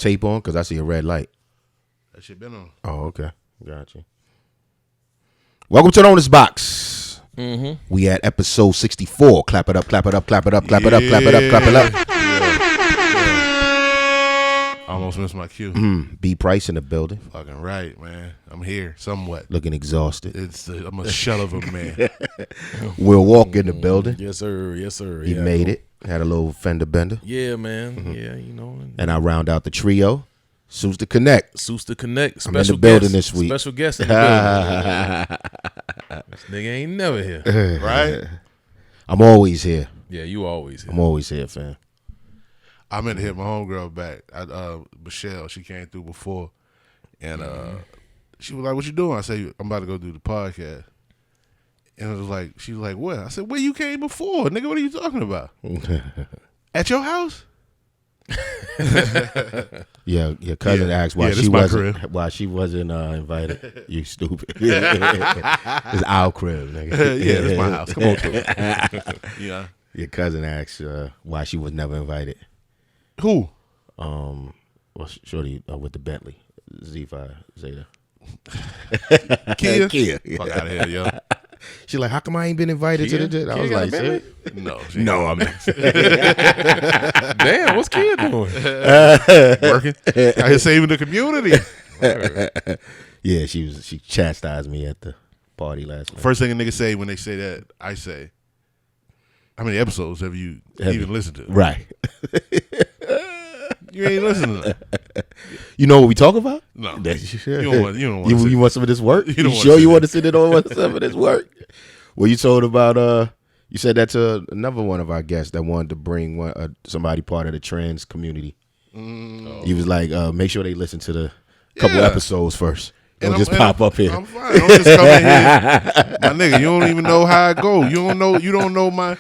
tape on? Because I see a red light. That shit been on. Oh, okay. Gotcha. Welcome to the Owner's Box. Mm-hmm. We at episode 64. Clap it up, clap it up, clap it up, clap it up, clap it up, clap it up. Almost missed my cue. B Price in the building. Fucking right, man. I'm here somewhat. Looking exhausted. I'm a shell of a man. Will Walk in the building. Yes, sir. Yes, sir. He made it. Had a little fender bender. Yeah, man. Yeah, you know. And I round out the trio. Suits to Connect. Suits to Connect. I'm in the building this week. Special guest in the building. This nigga ain't never here. Right? I'm always here. Yeah, you always here. I'm always here, fam. I meant to hit my homegirl back. Michelle, she came through before. And she was like, what you doing? I said, I'm about to go do the podcast. And it was like, she was like, what? I said, where you came before? Nigga, what are you talking about? At your house? Yeah, your cousin asked why she wasn't invited. You stupid. It's our crib, nigga. Yeah, it's my house. Come on through. Yeah. Your cousin asked why she was never invited. Who? Well, shorty with the Bentley Z5 Zeta. Kia. Yeah. Fuck out of here, yo. She like, how come I ain't been invited to the? I was like, no, I'm not. Damn, what's Kid doing? Working. Out here saving the community. Yeah, she chastised me at the party last night. First thing a nigga say when they say that, I say, how many episodes have you even listened to? Right. You ain't listening to that. You know what we talk about? No. You don't want you want some of this work? You sure you want to sit in on some of this work? Well, you told about you said that to another one of our guests that wanted to bring somebody part of the trans community. He was like, make sure they listen to the couple episodes first. Don't just pop up here. I'm fine. Don't just come in here. My nigga, you don't even know how I go. You don't know my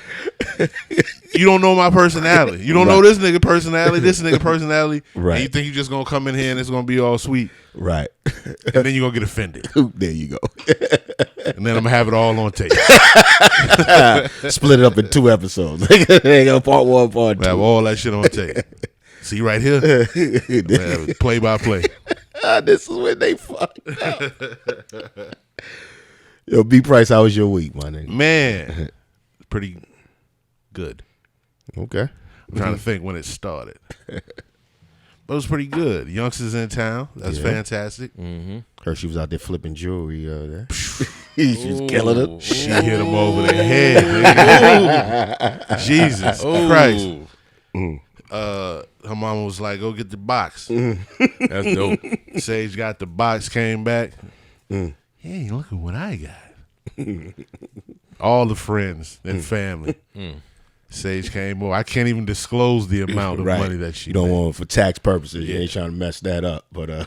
personality. You don't know this nigga personality, Right. And you think you just gonna come in here and it's gonna be all sweet. Right. And then you're gonna get offended. There you go. And then I'm gonna have it all on tape. Split it up in 2 episodes. Part 1, part 2. I have all that shit on tape. See right here? Play by play. This is when they fucked up. Yo, B Price, how was your week, my nigga? Man, pretty good. Okay. I'm trying to think when it started. But it was pretty good. Youngsters in town. That's fantastic. Mm-hmm. Heard she was out there flipping jewelry. There. She was killing it. She hit him over the head. Nigga. Jesus Christ. Her mama was like, go get the box. That's dope. Sage got the box, came back. Hey, look at what I got. All the friends and family. Sage came over. I can't even disclose the amount of money that she You don't made. want for tax purposes. You ain't trying to mess that up. But I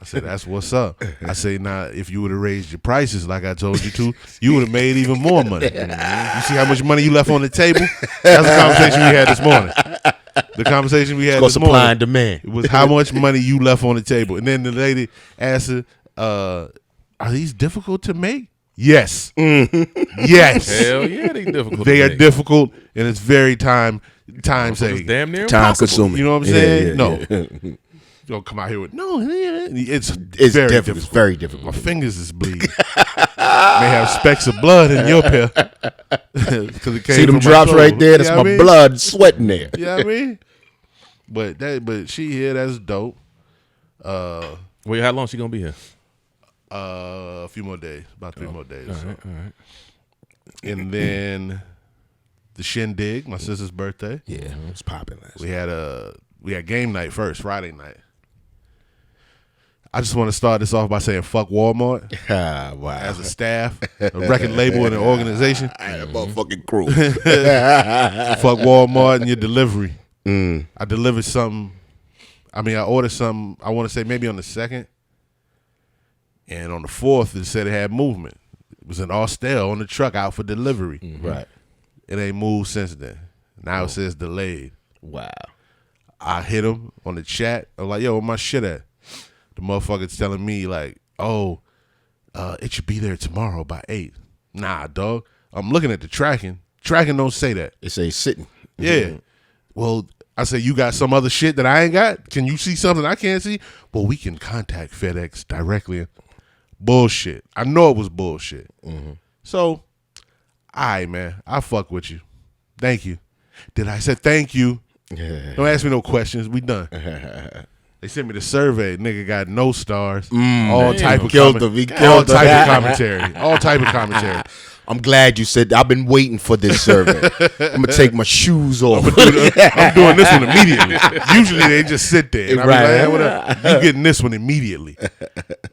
said, that's what's up. I say, now, if you would have raised your prices like I told you to, you would have made even more money. You see how much money you left on the table? That's the conversation we had this morning. The conversation we had this morning. Supply and demand. It was how much money you left on the table. And then the lady asked her, are these difficult to make? Yes. Yes. Hell yeah, they difficult. They are difficult, and it's very time saving. It's damn near Time impossible. consuming. You know what I'm saying? Yeah. No. You don't come out here with, no, it's It's very difficult. difficult. It's very difficult. My fingers is bleeding. May have specks of blood in your pair. See them drops right there? That's my blood sweating there. You know what I mean? But she here, that's dope. Wait, how long she gonna be here? A few more days, about 3 more days. All right. And then the shindig, my sister's birthday. Yeah, it was popping last We had game night first, Friday night. I just want to start this off by saying fuck Walmart. Wow. As a staff, a record label, and an organization. I had a motherfucking crew. Fuck Walmart and your delivery. I delivered something. I mean, I ordered something, I want to say maybe on the 2nd. And on the 4th, it said it had movement. It was in Austell on the truck out for delivery. Right. It ain't moved since then. Now it says delayed. Wow. I hit him on the chat. I'm like, yo, where my shit at? The motherfucker's telling me like, oh, it should be there tomorrow by 8. Nah, dog. I'm looking at the tracking. Tracking don't say that. It says sitting. Yeah. Well, I said, you got some other shit that I ain't got? Can you see something I can't see? Well, we can contact FedEx directly. Bullshit. I know it was bullshit. Mm-hmm. So, all right, man. I fuck with you. Thank you. Did I say thank you? Don't ask me no questions. We done. They sent me the survey. Nigga got no stars. All type of commentary. All type of commentary. I'm glad you said that. I've been waiting for this survey. I'm gonna take my shoes off. I'm doing this one immediately. Usually they just sit there. And right. Like, hey, you getting this one immediately.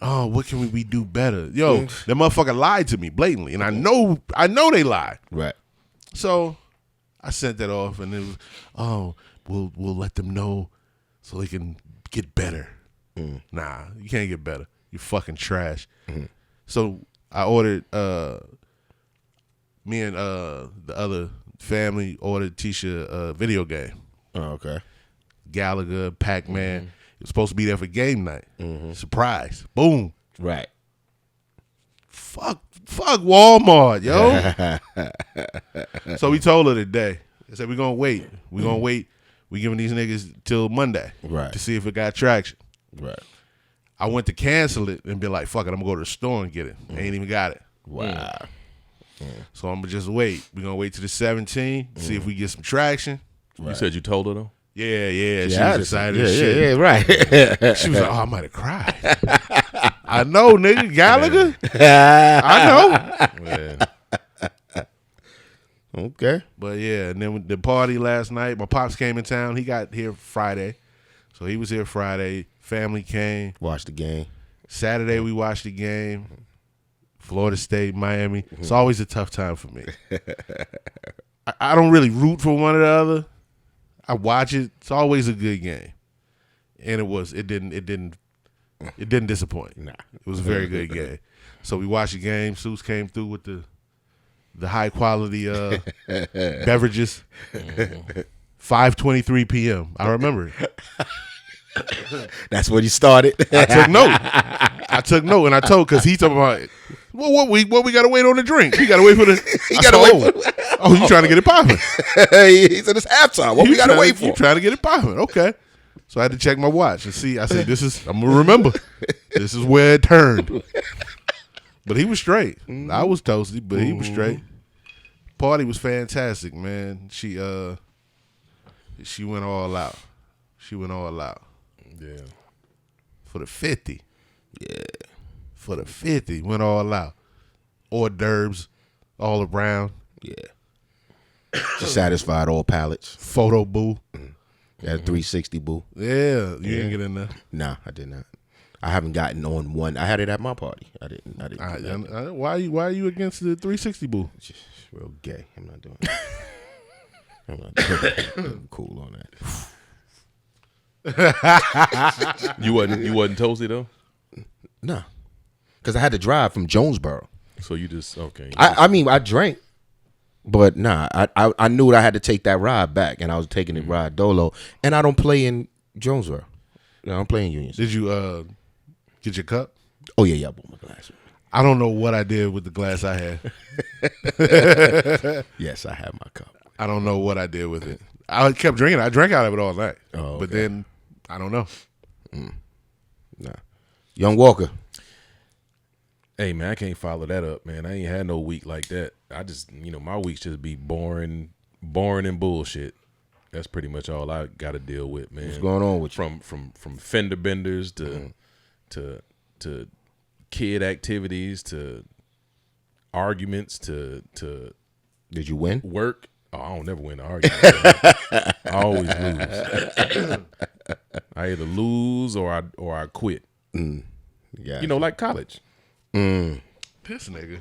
Oh, what can we do better? Yo, that motherfucker lied to me blatantly, and I know they lied. Right. So I sent that off, and it was, we'll let them know so they can get better. Nah, you can't get better. You fucking trash. So I ordered. Me and the other family ordered Tisha a video game. Oh, okay. Gallagher, Pac-Man. It was supposed to be there for game night. Surprise. Boom. Right. Fuck Walmart, yo. So we told her today. I said, we're going to wait. We're going to wait. We giving these niggas till Monday to see if it got traction. Right. I went to cancel it and be like, fuck it, I'm going to go to the store and get it. I ain't even got it. Wow. So I'm going to just wait. We're going to wait till the 17th, see if we get some traction. Right. You said you told her, though? Yeah. She was excited as shit. Yeah, right. She was like, I might have cried. I know, nigga. Gallagher. I know. Yeah. Okay. But, yeah, and then the party last night, my pops came in town. He got here Friday. So he was here Friday. Family came. Watched the game. Saturday we watched the game. Florida State, Miami. It's always a tough time for me. I don't really root for one or the other. I watch it. It's always a good game, and it didn't disappoint. Nah, it was a very good game. So we watched the game. Seuss came through with the high quality beverages. 5:23 p.m. I remember it. That's when you started. I took note, and I told because he talking about. Well, what we gotta wait on the drink? We gotta wait for the. Oh, you trying to get it popping? He said it's halftime. What we gotta wait for? You trying to get it popping? Okay. So I had to check my watch and see. I said, I'm gonna remember. This is where it turned. But he was straight. I was toasty, but he was straight. Party was fantastic, man. She went all out. She went all out. Yeah. For the 50. Yeah. For the 50, went all out. Hors d'oeuvres all around. Yeah. Just satisfied all palates. Photo boo. That 360 boo. Yeah, you didn't get in there. Nah, I did not. I haven't gotten on one. I had it at my party. I didn't. Why are you against the 360 boo? It's just real gay. I'm not doing it. I'm not doing it. I'm cool on that. You wasn't toasty though? No. Because I had to drive from Jonesboro. So you just, okay. I mean, I drank, but nah, I knew that I had to take that ride back, and I was taking it ride dolo, and I don't play in Jonesboro. I don't play in Union. Did you get your cup? Oh, yeah, I bought my glass. I don't know what I did with the glass I had. Yes, I have my cup. I don't know what I did with it. I kept drinking. I drank out of it all night. Oh, okay. But then, I don't know. Nah. Young Walker. Hey, man, I can't follow that up, man. I ain't had no week like that. I just, my weeks just be boring and bullshit. That's pretty much all I got to deal with, man. What's going on with you? From fender benders to kid activities to arguments to Did you win? Work. Oh, I don't never win an argument. I always lose. I either lose or I quit. Yeah. Like college. This nigga.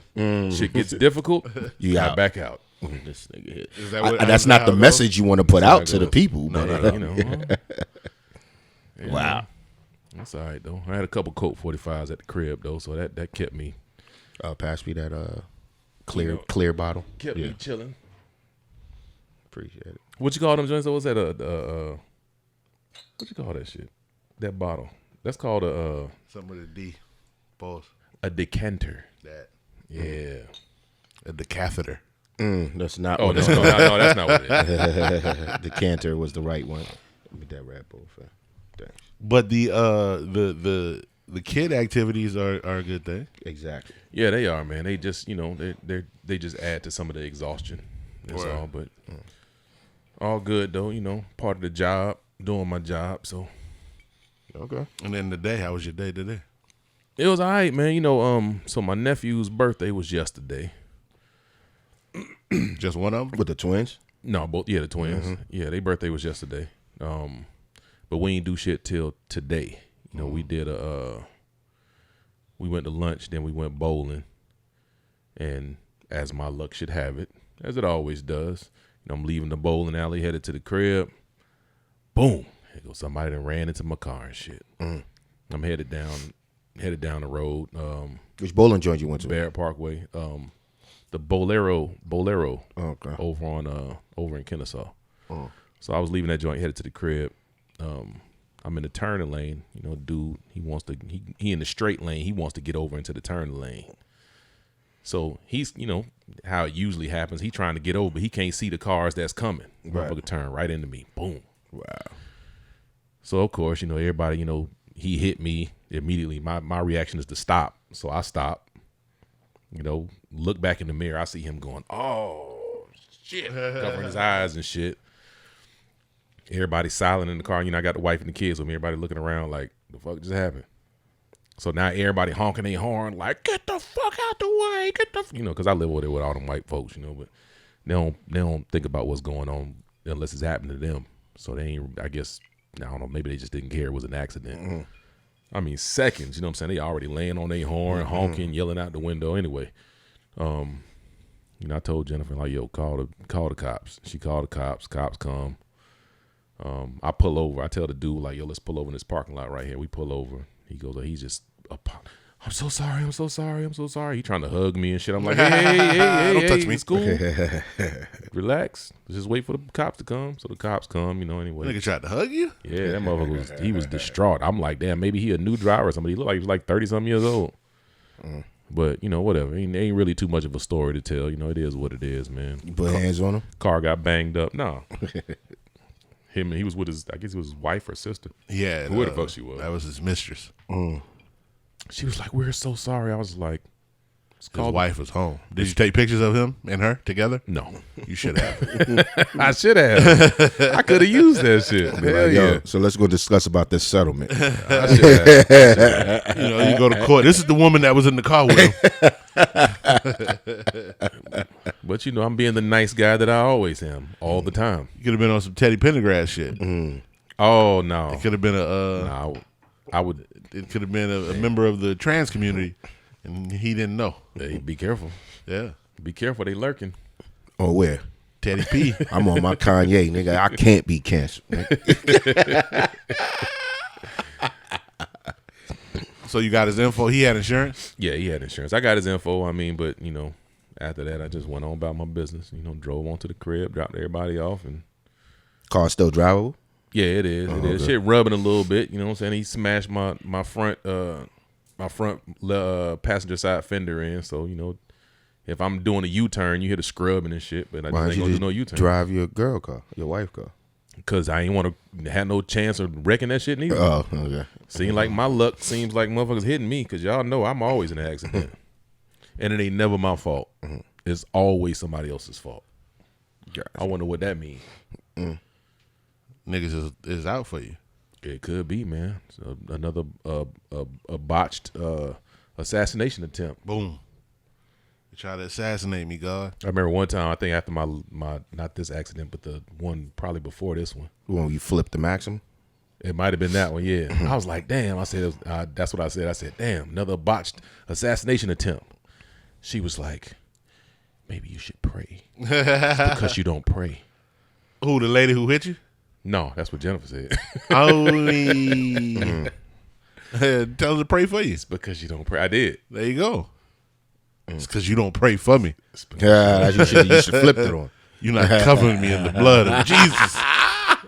Shit gets difficult. You got back out. This nigga here. Is that that's not the message you want to put out to the people. No. Yeah. Wow. That's all right though. I had a couple Colt 45s at the crib though, so that kept me. Pass me that clear bottle. Kept me chilling. Appreciate it. What you call them joints? What's that? What you call that shit? That bottle. That's called a something with a D. Pause. A decanter. That. Yeah. A decatheter. That's not. Oh what no, it's no, called. no, that's not what it is. The canter was the right one. Let me that Red Bull. Thanks. But the kid activities are a good thing. Exactly. Yeah, they are, man. They just they just add to some of the exhaustion. That's all. But all good though. Part of the job, doing my job. So Okay. And then today, how was your day today? it was all right, man. So my nephew's birthday was yesterday. Just one of them? With the twins. No, both. Yeah, the twins. Yeah, their birthday was yesterday. But we ain't do shit till today. We did we went to lunch, then we went bowling, and as my luck should have it, as it always does, I'm leaving the bowling alley, headed to the crib. Boom! Here goes somebody that ran into my car and shit. I'm headed down the road. Which bowling joint you went to? Barrett Parkway. The Bolero. Okay. Over in Kennesaw. So I was leaving that joint, headed to the crib. I'm in the turning lane. Dude, he in the straight lane. He wants to get over into the turning lane. So he's, how it usually happens. He trying to get over, but he can't see the cars that's coming. Motherfucker turn right into me. Boom. Wow. So of course, everybody, he hit me immediately. My reaction is to stop. So I stop. Look back in the mirror. I see him going, oh shit, covering his eyes and shit. Everybody silent in the car. I got the wife and the kids with me. Everybody looking around like, the fuck just happened? So now everybody honking their horn like, get the fuck out the way, get the, because I live over there with all them white folks, but they don't think about what's going on unless it's happening to them. So they ain't, I guess, I don't know, maybe they just didn't care it was an accident. I mean, seconds, you know what I'm saying? They already laying on their horn, honking, yelling out the window anyway. I told Jennifer, like, yo, call the cops. She called the cops. Cops come. I pull over. I tell the dude, like, yo, let's pull over in this parking lot right here. We pull over. He goes, he's just, I'm so sorry. He trying to hug me and shit. I'm like, hey, Don't touch me. It's cool. Relax. Let's just wait for the cops to come. So the cops come, anyway. Nigga tried to hug you? Yeah, that motherfucker he was distraught. I'm like, damn, maybe he a new driver or somebody. He looked like he was like 30-something years old. But, whatever. Ain't really too much of a story to tell. It is what it is, man. You put hands on him? Car got banged up. No. He was with I guess it was his wife or sister. Yeah. Who the fuck she was. That was his mistress. She was like, we're so sorry. I was like, His wife was home. Did you take pictures of him and her together? No. You should have. I should have. I could have used that shit. Hell Yo, yeah. so let's go discuss about this settlement. I should have. You go to court. This is the woman that was in the car with him. But I'm being the nice guy that I always am all the time. You could have been on some Teddy Pendergrass shit. Oh no. It could have been I would. It could have been a member of the trans community, and he didn't know. Hey, be careful. Yeah. Be careful. They lurking. Oh, where? Teddy P. I'm on my Kanye, nigga. I can't be canceled. So you got his info. He had insurance? Yeah, he had insurance. I got his info. But after that, I just went on about my business. Drove on to the crib, dropped everybody off, and Car still drivable? yeah, it is. It is. Okay. Shit rubbing a little bit. You know what I'm saying? He smashed my front passenger side fender in. So if I'm doing a U-turn, you hear the scrubbing and shit. But I Why just don't ain't you gonna do just no U-turn drive your girl car, your wife car? because I ain't want to have no chance of wrecking that shit neither. Oh, okay. Seems like my luck seems like motherfuckers hitting me because y'all know I'm always in an accident, and it ain't never my fault. It's always somebody else's fault. Gotcha. I wonder what that means. Niggas is out for you. It could be, man. So another a botched assassination attempt. Boom. You try to assassinate me, God. I remember one time, I think after my not this accident, but the one probably before this one. When you flip the Maxim? It might have been that one, yeah. I was like, damn. I said, that's what I said. I said, damn, another botched assassination attempt. She was like, maybe you should pray. It's because you don't pray. Who, the lady who hit you? No, that's what Jennifer said. Only. Tell her to pray for you. It's because you don't pray. I did. There you go. It's because you don't pray for me. Yeah, you should flip it on. You're not covering me in the blood of Jesus. I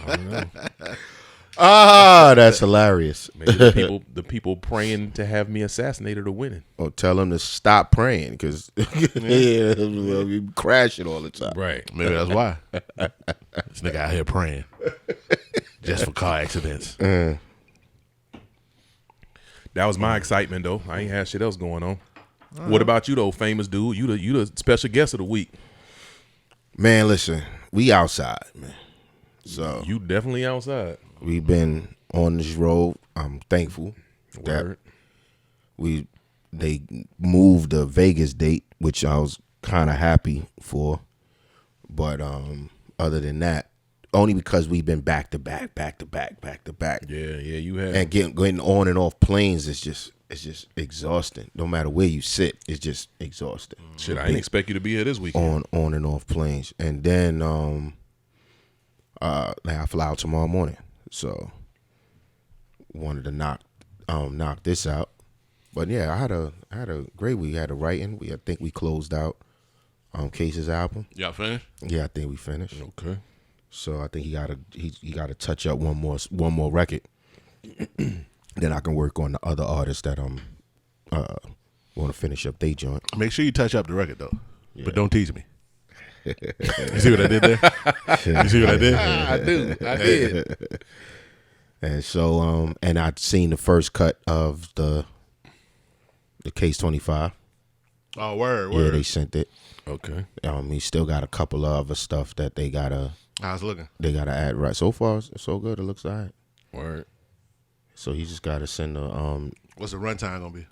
don't know. Ah, that's hilarious. Maybe the people praying to have me assassinated are winning. Or tell them to stop praying because we'll be crashing all the time. Right. Maybe that's why. This nigga out here praying just for car accidents. That was my excitement, though. I ain't had shit else going on. What about you, though, famous dude? You the special guest of the week. Man, listen, we outside, man. So You definitely outside. we've been on this road. I'm thankful Word. that they moved the Vegas date, which I was kind of happy for. But other than that, only because we've been back to back. Yeah, you have. And getting on and off planes is just exhausting. No matter where you sit, it's just exhausting. Shit, I didn't expect you to be here this week. On and off planes, and then I fly out tomorrow morning, so wanted to knock this out. But yeah, I had a great week. I had a writing. I think we closed out Case's album. Y'all finished? Yeah, I think we finished. Okay. So I think he got to touch up one more record. Then I can work on the other artists that want to finish up they joint. Make sure you touch up the record though, Yeah. but don't tease me. You see what I did there? You see what I did? I did. And so and I'd seen the first cut of the Case 25. Oh, word. Yeah, they sent it. Okay. He still got a couple of other stuff that they gotta looking? add. Right, so far so good. It looks alright. Word. So he just gotta send the What's the runtime gonna be?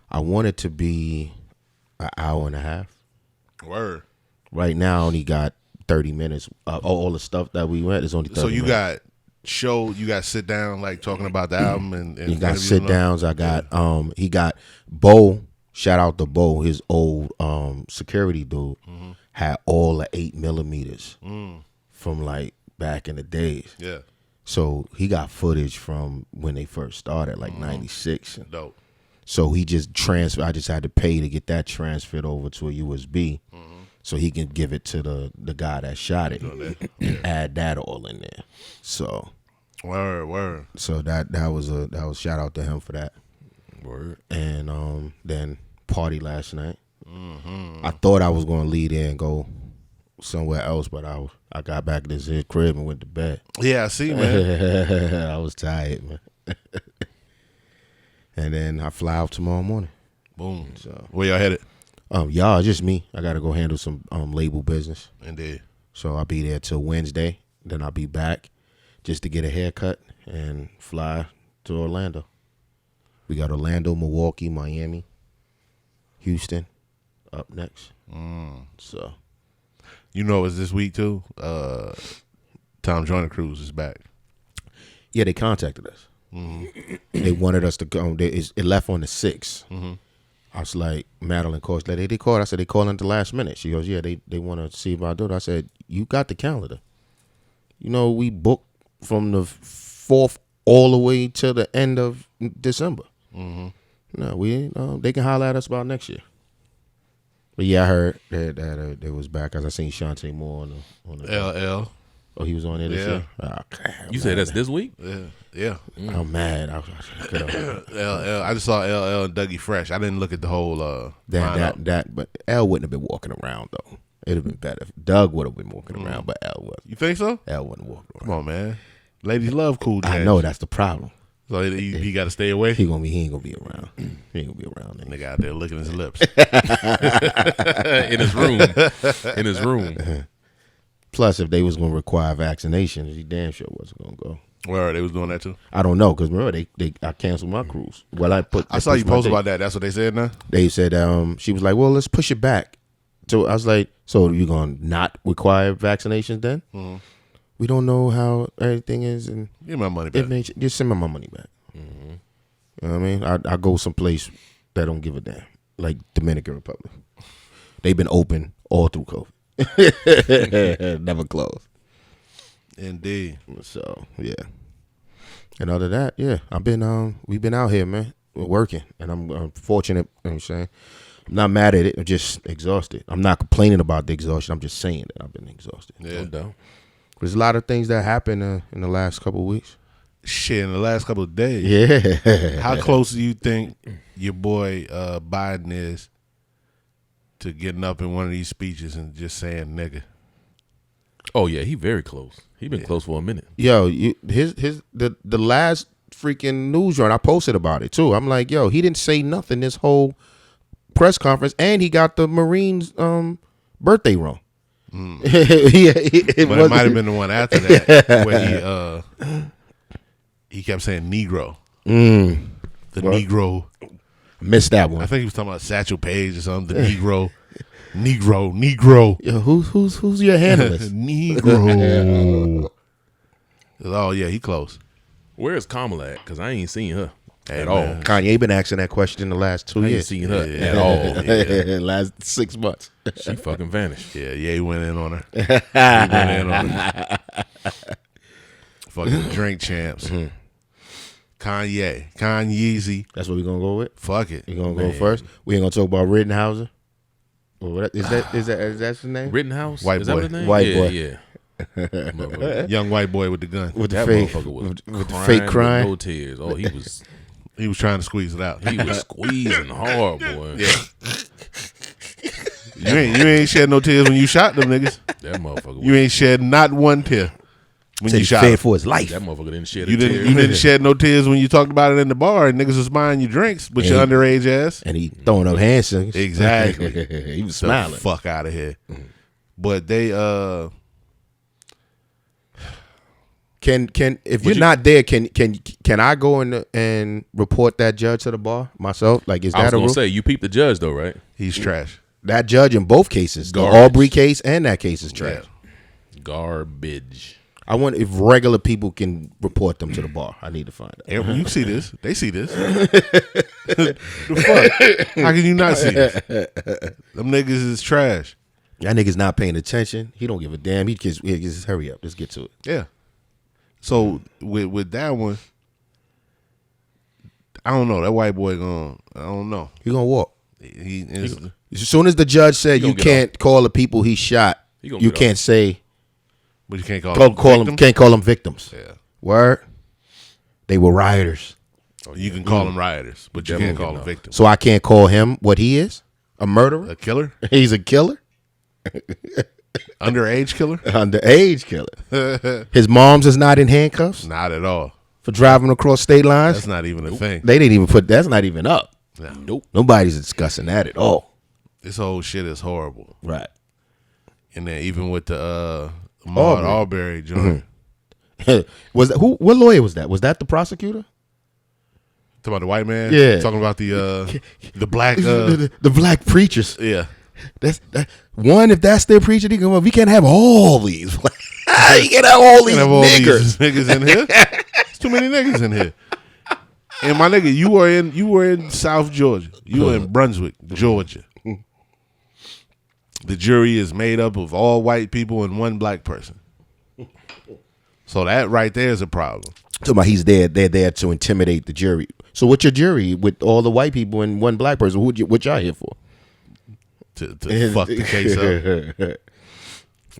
I want it to be an hour and a half. Word. Right now, I only got 30 minutes. All the stuff that we went is only 30 So you minutes. you got sit down like talking about the album and You got interviews sit and all? downs. I got he got Bo. Shout out to Bo, his old security dude. Had all the 8mm from like back in the days. Yeah. So he got footage from when they first started, like 96. Dope. So he just transferred. I just had to pay to get that transferred over to a USB, so he can give it to the guy that shot it and add that all in there. So Word. so that was shout out to him for that. Word. And then party last night. I thought I was gonna leave there and go somewhere else, but I got back to this crib and went to bed. Yeah, I see, man. I was tired, man. And then I fly out tomorrow morning. Boom. So Where y'all headed? y'all, just me. I gotta go handle some label business. Indeed. So I'll be there till Wednesday. Then I'll be back just to get a haircut and fly to Orlando. We got Orlando, Milwaukee, Miami, Houston up next. So You know it's this week too. Tom Joyner Cruise is back. yeah, they contacted us. They wanted us to go. It left on the 6th. I was like, Madeline calls. Like, they called. I said, they calling at the last minute. She goes, yeah, they want to see if I do it. I said, you got the calendar. You know, we booked from the 4th all the way to the end of December. No, they can holler at us about next year. But yeah, I heard that it was back, as I seen Shantae Moore on the LL. Oh, he was on there this year? Oh, You said that's this week? Yeah. I'm mad. I LL. I just saw LL and Dougie Fresh. I didn't look at the whole lineup. but L wouldn't have been walking around though. It'd have been better if Doug would have been walking around, but L wasn't. You think so? L wasn't walking around. Come on, man. Ladies love cool jazz. I know that's the problem. So he got to stay away. He ain't gonna be around. He ain't gonna be around. Nigga out there licking his lips. In his room. In his room. Plus, if they was gonna require vaccinations, he damn sure wasn't gonna go. Where they was doing that too? I don't know, because remember I canceled my cruise. Well, I saw you post about that. That's what they said now. They said she was like, well, let's push it back. So I was like, so you gonna not require vaccinations then? We don't know how everything is, and Give me my money back. just send me my money back. You know what I mean? I go someplace that don't give a damn, like Dominican Republic. They've been open all through COVID, never closed. Indeed. So yeah. And other than that, yeah, we've been out here, man. We're working, and I'm fortunate. You know what I'm saying, I'm not mad at it. I'm just exhausted. I'm not complaining about the exhaustion. I'm just saying that I've been exhausted. Yeah. No doubt. There's a lot of things that happened in the last couple of weeks. Shit, in the last couple of days. Yeah. How close do you think your boy Biden is to getting up in one of these speeches and just saying nigga? Oh yeah, he very close. He been close for a minute. Yo, the last freaking news run, I posted about it too. I'm like, yo, he didn't say nothing this whole press conference, and he got the Marines birthday wrong. But it might have been the one after that where he kept saying Negro. The Negro. Missed that one. I think he was talking about Satchel Paige or something. The Negro. Yo, who's your analyst? Negro. Oh yeah, he close. Where's Kamala at? Because I ain't seen her at Man. all. Kanye been asking that question the last 2 I ain't years. seen her at all. Last 6 months. She fucking vanished. Yeah, he went in on her. He went in on her. Fucking drink champs. Kanye. That's what we're gonna go with. Fuck it. We gonna go first. We ain't gonna talk about Rittenhouse. Is that his name? Rittenhouse? White Is that boy. what his name? White yeah, boy. Yeah. Young white boy with the gun. With the That fake, motherfucker was with the fake crying. no tears. Oh, He was trying to squeeze it out. he was squeezing hard, boy. You ain't shed no tears when you shot them niggas. That motherfucker. You ain't shed not one tear when you shot fed them. for his life. That motherfucker didn't shed a You tear. didn't shed no tears when you talked about it in the bar and niggas was buying you drinks with your underage ass. And he throwing up hand signals. Exactly. He was smiling. The fuck out of here. But they Can if you're not there, can I go and report that judge to the bar myself? Like, is I was that a gonna rule? say you peeped the judge though, right? he's trash. That judge in both cases, Garbage. the Aubrey case and that case is trash. Garbage. I wonder if regular people can report them to the bar. I need to find out. You see this? They see this. The fuck? How can you not see this? Them niggas is trash. That nigga's not paying attention. He don't give a damn. He just hurry up. Let's get to it. Yeah. So with that one, I don't know. That white boy I don't know. He gonna walk. He is, As soon as the judge said you get can't call the people he shot, He gonna you get can't say but you can't call them can't call them victims. Yeah. Word. They were rioters. You can call them rioters, but you can't call them victims. So I can't call him what he is? A murderer? A killer? He's a killer? Underage killer? Underage killer. His mom's is not in handcuffs Not at all. for driving across state lines. That's not even a thing. They didn't even that's not even up. No. Nope. Nobody's discussing that at all. This whole shit is horrible. Right. And then even with the Ahmaud Arbery joint. Was that what lawyer was that? Was that the prosecutor? Talking about the white man? Yeah. Talking about the black the black preachers. yeah. One, if that's their preacher, they go, well, we can't have all these. You can't have all these Have all niggers. these niggas in here. There's too many niggas in here. And my nigga, you were in South Georgia. You were in Brunswick, Georgia. The jury is made up of all white people and one black person. So that right there is a problem. Talking about they're there to intimidate the jury. So what's your jury with all the white people and one black person? What y'all here for? To fuck the case up.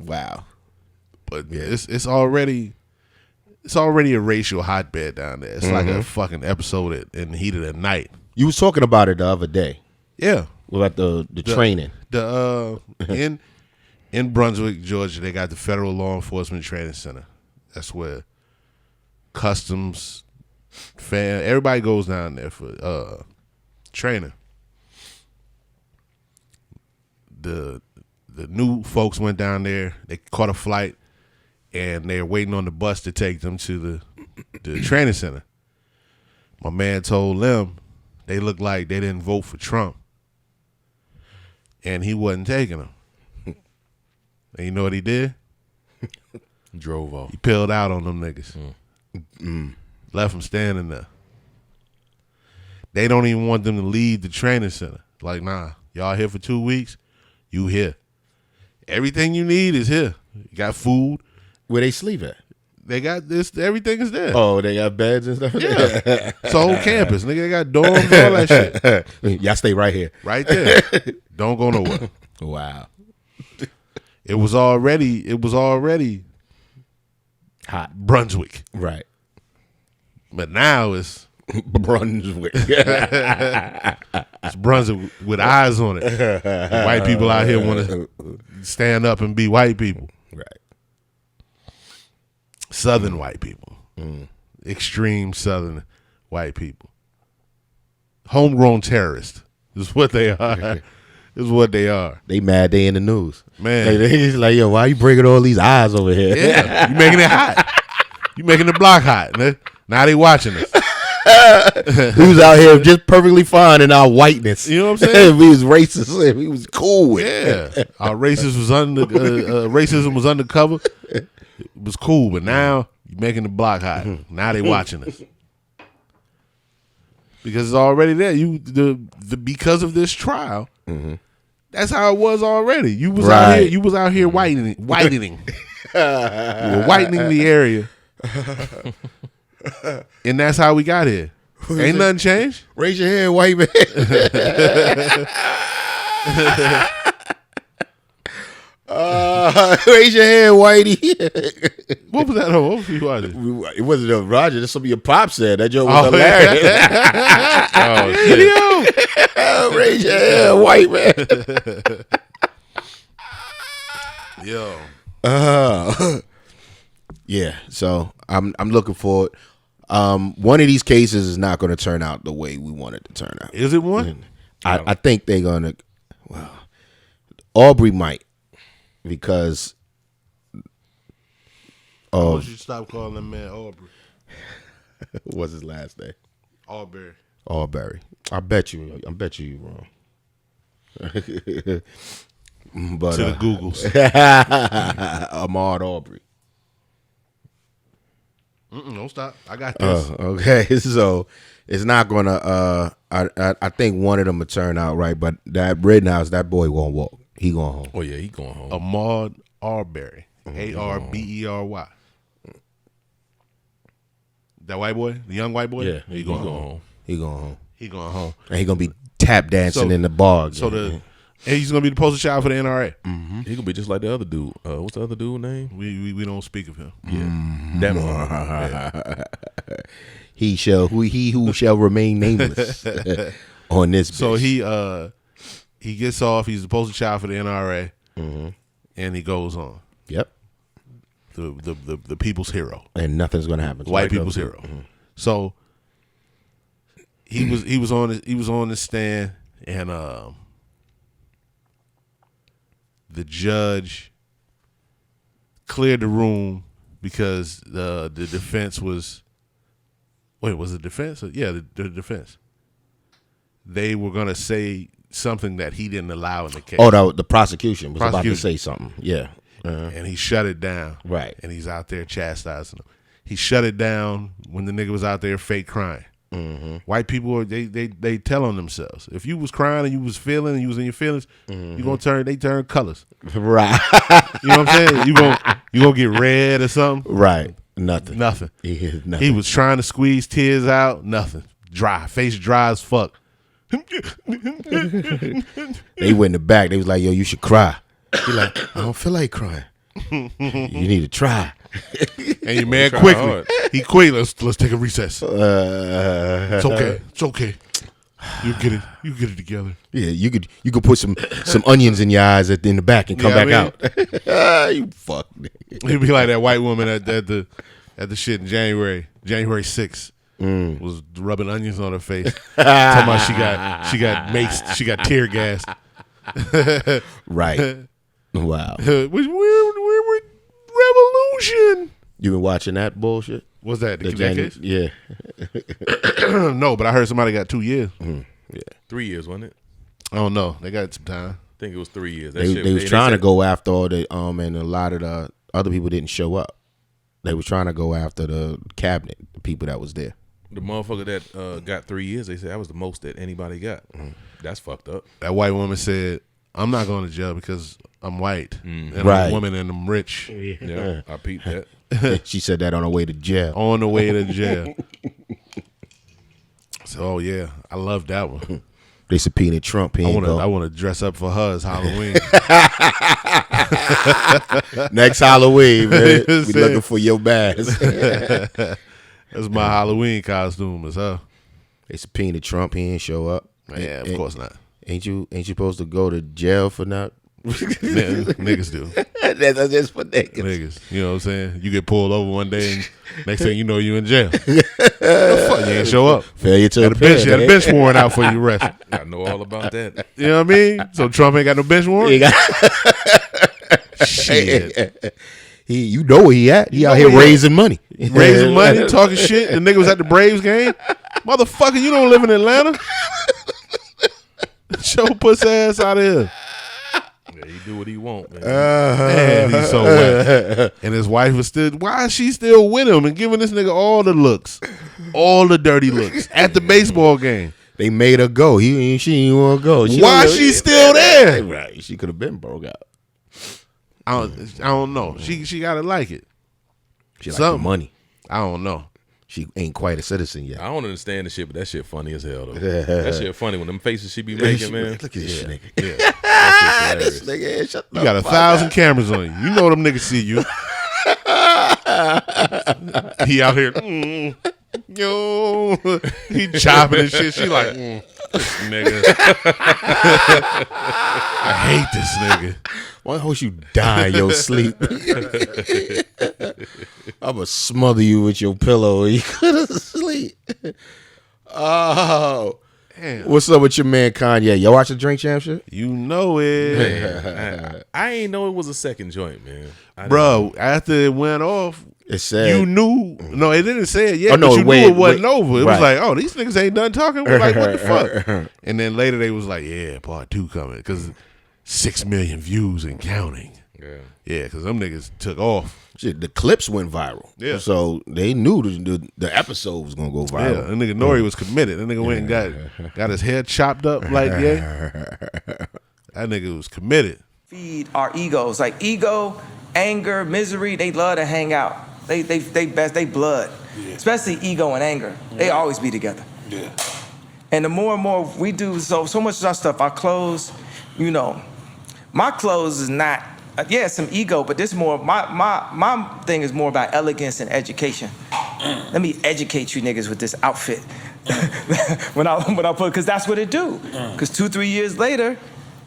Wow. But it's already a racial hotbed down there. It's like a fucking episode in the heat of the night. You was talking about it the other day. Yeah. About the training. In Brunswick, Georgia, they got the Federal Law Enforcement Training Center. That's where customs, everybody goes down there for training. The new folks went down there. They caught a flight, and they're waiting on the bus to take them to the training center. My man told them they looked like they didn't vote for Trump, and he wasn't taking them. And you know what he did? Drove off. He peeled out on them niggas. Left them standing there. They don't even want them to leave the training center. Like, nah, y'all here for 2 weeks, you here. Everything you need is here. You got food. Where they sleep at? They got this. Everything is there. Oh, they got beds and stuff? Yeah. It's a whole campus. Nigga, they got dorms, all that shit. Y'all stay right here. Right there. Don't go nowhere. Wow. It was already Hot. Brunswick. Right. But now it's Brunswick. it's Brunswick with eyes on it. White people out here want to stand up and be white people. Right. Southern white people. Extreme Southern white people. Homegrown terrorists is what they are. Is what they are. They mad they in the news. Man. They like, yo, why you bringing all these eyes over here? Yeah, you making it hot. You making the block hot. Man. Now they watching us. We was out here just perfectly fine in our whiteness. You know what I'm saying? We was racist. We was cool with it. Yeah. Our racism was undercover. It was cool, but now you're making the block hot. Now they watching us. Because it's already there. Because of this trial, that's how it was already. You was out here whitening. You were whitening the area. And that's how we got here. Ain't nothing changed. Raise your hand, white man. Raise your hand, whitey. What was that? What was you watching? It wasn't a Roger. That's something your pop said. That joke was hilarious. Oh, shit. Raise your hand, white man. Yo. Yeah. So I'm looking forward. One of these cases is not going to turn out the way we want it to turn out. Is it one? I think they're going to. Well, Aubrey might, because. I want you to stop calling that man Aubrey. What's his last name? Aubrey. I bet you you're wrong. But to the Googles. Ahmaud Aubrey. Don't stop. I got this. Okay, so it's not gonna. I think one of them will turn out right, but that Rittenhouse, that boy won't walk. He going home. Oh yeah, he going home. Ahmaud Arbery, Arbery. That white boy, the young white boy. Yeah, he going home. He going home. He going home. And he gonna be tap dancing in the bar. So he's gonna be the poster child for the NRA. He gonna be just like the other dude. What's the other dude name? We don't speak of him. Yeah, that one. He who shall remain nameless on this. So bitch. he gets off. He's the poster child for the NRA, and he goes on. Yep. The people's hero, And nothing's gonna happen. white people's hero. So he was on the stand, and the judge cleared the room because the defense was. Wait, was it defense? Yeah, the defense. They were gonna say something that he didn't allow in the case. Oh, the prosecution was about to say something. Yeah. And he shut it down. Right. And he's out there chastising them. He shut it down when the nigga was out there fake crying. White people, they tell on themselves. If you was crying and you was feeling and you was in your feelings, you gonna they turn colors. Right. You know what I'm saying? You gonna get red or something? Right. Nothing. Nothing. Nothing. He was trying to squeeze tears out. Nothing. Dry. Face dry as fuck. They went in the back. They was like, yo, you should cry. He like, I don't feel like crying. You need to try. And your man quickly. He quick. Let's take a recess. It's okay. It's okay. You get it. You get it together. Yeah, you could put some onions in your eyes in the back and come back out. You fuck. He'd be like that white woman at the shit in January 6th. Was rubbing onions on her face. Talking about she got maced, she got tear gassed. Right. Wow. We're revolution. You been watching that bullshit? What's that? The case? Yeah. No, but I heard somebody got 2 years. Yeah, 3 years, wasn't it? I don't know. They got some time. I think it was 3 years. They was trying to go after all the and a lot of the other people didn't show up. They was trying to go after the cabinet, the people that was there. The motherfucker that got 3 years, they said that was the most that anybody got. That's fucked up. That white woman said, I'm not going to jail because I'm white and I'm a woman and I'm rich. Yeah, I peeped that. She said that on her way to jail. On the way to jail. So yeah, I love that one. They subpoenaed Trump. I want to dress up for her as Halloween. Next Halloween, man. We looking for your bass. That's my Halloween costume as hell. They subpoenaed Trump. He ain't show up. Yeah, of course not. Ain't you supposed to go to jail for not? Niggas do. That's just for niggas. Niggas. You know what I'm saying? You get pulled over one day and next thing you know you in jail. The fuck? You ain't show up. Failure to Had a bench warrant out for you arrest. I know all about that. You know what I mean? So Trump ain't got no bench warrant? Shit. You know where he at. He out here raising money. Raising money, talking shit. The nigga was at the Braves game. Motherfucker, you don't live in Atlanta. Show puss ass out of here. Yeah, he do what he want, man. Man, he's so wet. And his wife was still, why is she still with him and giving this nigga all the looks, all the dirty looks at the baseball game? They made her go. She didn't want to go. Why she still there? Right. She could have been broke out. I don't know. She gotta like it. She like the money. I don't know. She ain't quite a citizen yet. I don't understand the shit, but that shit funny as hell though. That shit funny when them faces she be making, man. Look at this nigga. Yeah. That This nigga, shut You got 1,000 cameras on you. You know them niggas see you. He out here. Yo, he chopping and shit. She like, nigga. I hate this nigga. Why don't you die in your sleep? I'ma smother you with your pillow and you go to sleep. Oh. Damn. What's up with your man Kanye? Y'all watch the Drink Champ shit? You know it. Man, I ain't know it was a second joint, man. Bro, after it went off, It said you knew. No, it didn't say it yet, Oh, no, but you wait, knew it wasn't wait. over. It Right. was like, oh, these niggas ain't done talking. We're like, what the fuck? And then later they was like, yeah, part 2 coming. Because 6 million views and counting. Yeah, because them niggas took off. shit, the clips went viral. Yeah. So they knew the episode was gonna go Yeah, viral. that nigga Nori was committed. That nigga went and got his hair chopped up like, yeah. That nigga was committed. Feed our egos, like ego, anger, misery. They love to hang out. They blood, especially ego and anger. They always be together. Yeah. And the more and more we do, so much of our stuff, our clothes, you know, my clothes is not, some ego, but this more, my thing is more about elegance and education. Let me educate you niggas with this outfit. when I put, because that's what it do. Because 2-3 years later,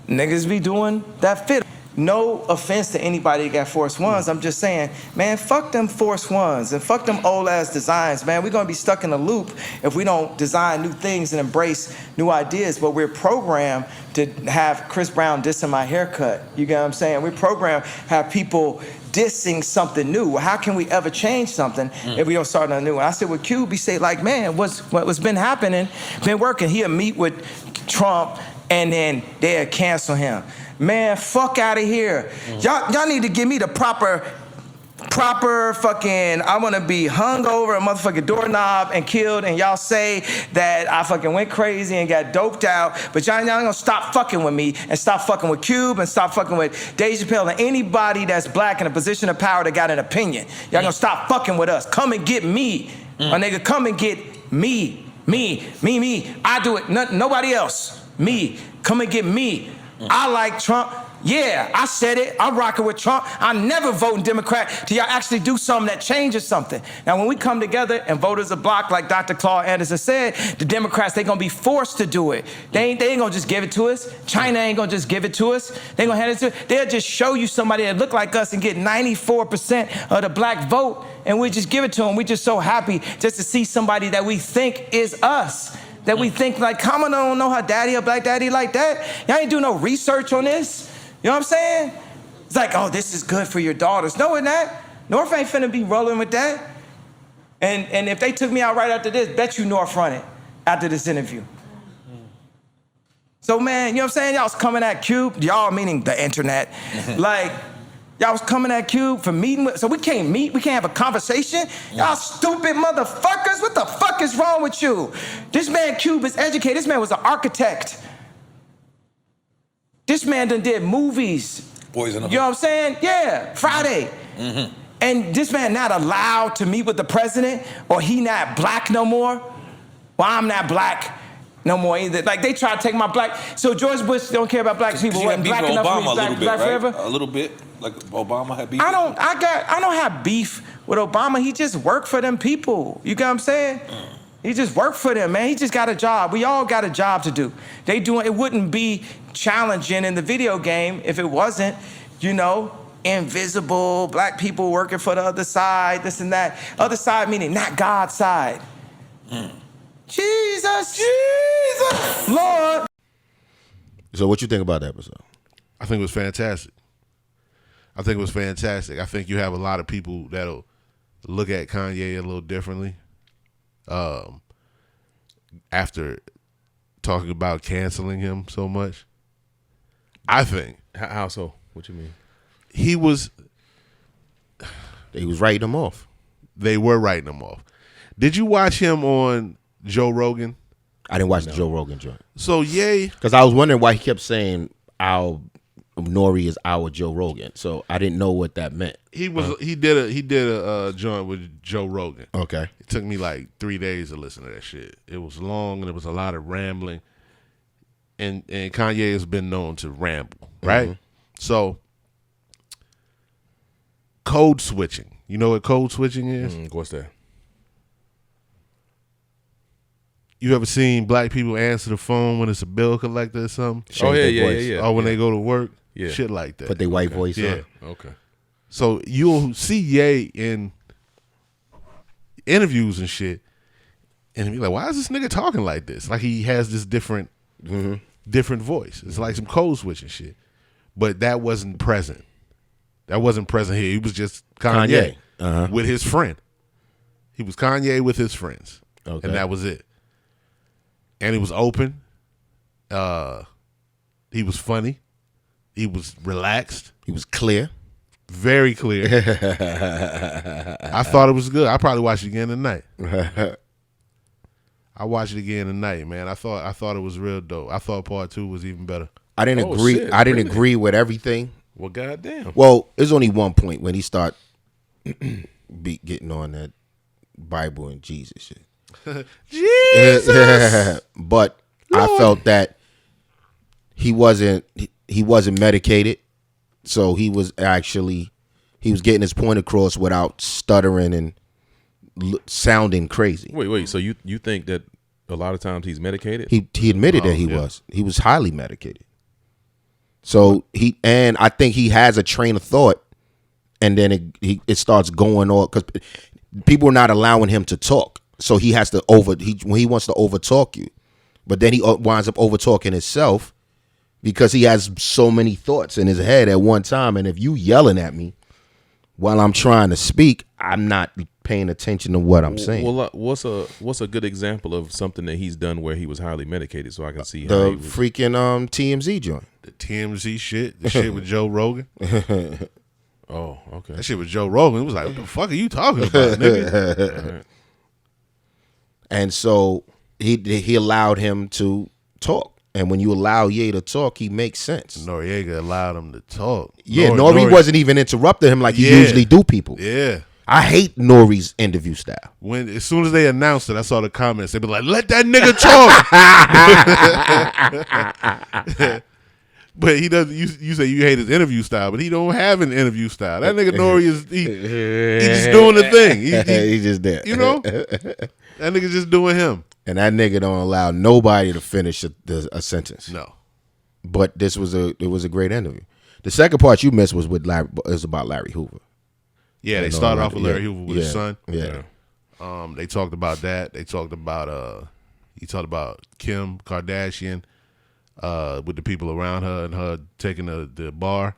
niggas be doing that fit. No offense to anybody that got Force Ones. I'm just saying, man, fuck them Force Ones and fuck them old ass designs, man. We're gonna be stuck in a loop if we don't design new things and embrace new ideas. But we're programmed to have Chris Brown dissing my haircut. You get what I'm saying? We're programmed to have people dissing something new. How can we ever change something if we don't start nothing new? And I said with Cube, he say like, man, what's been happening, been working. He'll meet with Trump and then they'll cancel him. Man, fuck out of here. Y'all need to give me the proper fucking, I want to be hung over a motherfucking doorknob and killed, and y'all say that I fucking went crazy and got doped out, but y'all ain't gonna stop fucking with me and stop fucking with Cube and stop fucking with Dave Chappelle and anybody that's black in a position of power that got an opinion. Y'all gonna stop fucking with us. Come and get me. My nigga, come and get me. Me. I do it, nobody else. Me. Come and get me. I like Trump. Yeah, I said it. I'm rocking with Trump. I'm never voting Democrat till y'all actually do something that changes something. Now, when we come together and vote as a block, like Dr. Claude Anderson said, the Democrats, they gonna be forced to do it. They ain't gonna just give it to us. China ain't gonna just give it to us. They gonna hand it to us. They'll just show you somebody that look like us and get 94% of the black vote, and we just give it to them. We just so happy just to see somebody that we think is us. That we think like, come on, I don't know how daddy or black daddy like that. Y'all ain't do no research on this. You know what I'm saying? It's like, oh, this is good for your daughters. No, it's not. North ain't finna be rolling with that. And if they took me out right after this, bet you North run it after this interview. So, man, you know what I'm saying? Y'all was coming at Cube, y'all meaning the internet. Like, y'all was coming at Cube for meeting with, so we can't meet, we can't have a conversation? Y'all stupid motherfuckers, what the fuck is wrong with you? This man Cube is educated, this man was an architect. This man done did movies. Poison. You know what I'm saying? Yeah, Friday. And this man not allowed to meet with the president, or he not black no more? Well, I'm not black no more either. Like, they try to take my black, so George Bush don't care about black people. Wasn't black enough for me, black forever? A little bit, like Obama had beef. I don't have beef With Obama, he just worked for them people. You get what I'm saying? He just worked for them, man. He just got a job. We all got a job to do. It wouldn't be challenging in the video game if it wasn't, invisible, black people working for the other side, this and that. Other side meaning not God's side. Jesus, Lord. So what you think about that episode? I think it was fantastic. I think you have a lot of people that'll look at Kanye a little differently after talking about canceling him so much. I think. How so? What you mean? He was writing him off. They were writing him off. Did you watch him on Joe Rogan? I didn't watch the Joe Rogan joint. So Ye, because I was wondering why he kept saying Nori is our Joe Rogan. So I didn't know what that meant. he did a joint with Joe Rogan. Okay. It took me like 3 days to listen to that shit. It was long and it was a lot of rambling. And Kanye has been known to ramble, right? Mm-hmm. So code switching. You know what code switching is? What's that? You ever seen black people answer the phone when it's a bill collector or something? Yeah. Or when they go to work? Yeah. Shit like that. Put their white voice on. Okay. So you'll see Ye in interviews and shit, and be like, why is this nigga talking like this? Like he has this different voice. It's like some code switching shit. But that wasn't present. That wasn't present here. He was just Kanye. With his friend. He was Kanye with his friends. Okay. And that was it. And he was open. He was funny. He was relaxed. He was clear. Very clear. I thought it was good. I probably watch it again tonight. I watched it again tonight, man. I thought it was real dope. I thought part 2 was even better. I didn't agree. Shit, I didn't agree with everything. Well, goddamn. Well, there's only one point when he start getting on that Bible and Jesus shit. Jesus. But Lord. I felt that he wasn't medicated, so he was getting his point across without stuttering and sounding crazy. Wait. So you think that a lot of times he's medicated? He admitted that he was. He was highly medicated. So I think he has a train of thought, and then it starts going on because people are not allowing him to talk. So he has to when he wants to overtalk you, but then he winds up overtalking himself because he has so many thoughts in his head at one time. And if you yelling at me while I'm trying to speak, I'm not paying attention to what I'm saying. Well, what's a good example of something that he's done where he was highly medicated, so I can see the freaking TMZ joint, the TMZ shit, the shit with Joe Rogan. Oh, okay. That shit with Joe Rogan. It was like, what the fuck are you talking about, nigga? And so he allowed him to talk. And when you allow Ye to talk, he makes sense. Noriega allowed him to talk. Yeah, Nori wasn't even interrupting him like he usually do people. Yeah. I hate Nori's interview style. As soon as they announced it, I saw the comments. They be like, let that nigga talk. But he doesn't. You say you hate his interview style, but he don't have an interview style. That nigga Nori is he just doing the thing. He's just there. You know, that nigga just doing him. And that nigga don't allow nobody to finish a sentence. No. But it was a great interview. The second part you missed was about Larry Hoover. Yeah, they started off with Larry Hoover with his son. Yeah. They talked about that. They talked about he talked about Kim Kardashian. With the people around her and her taking the bar,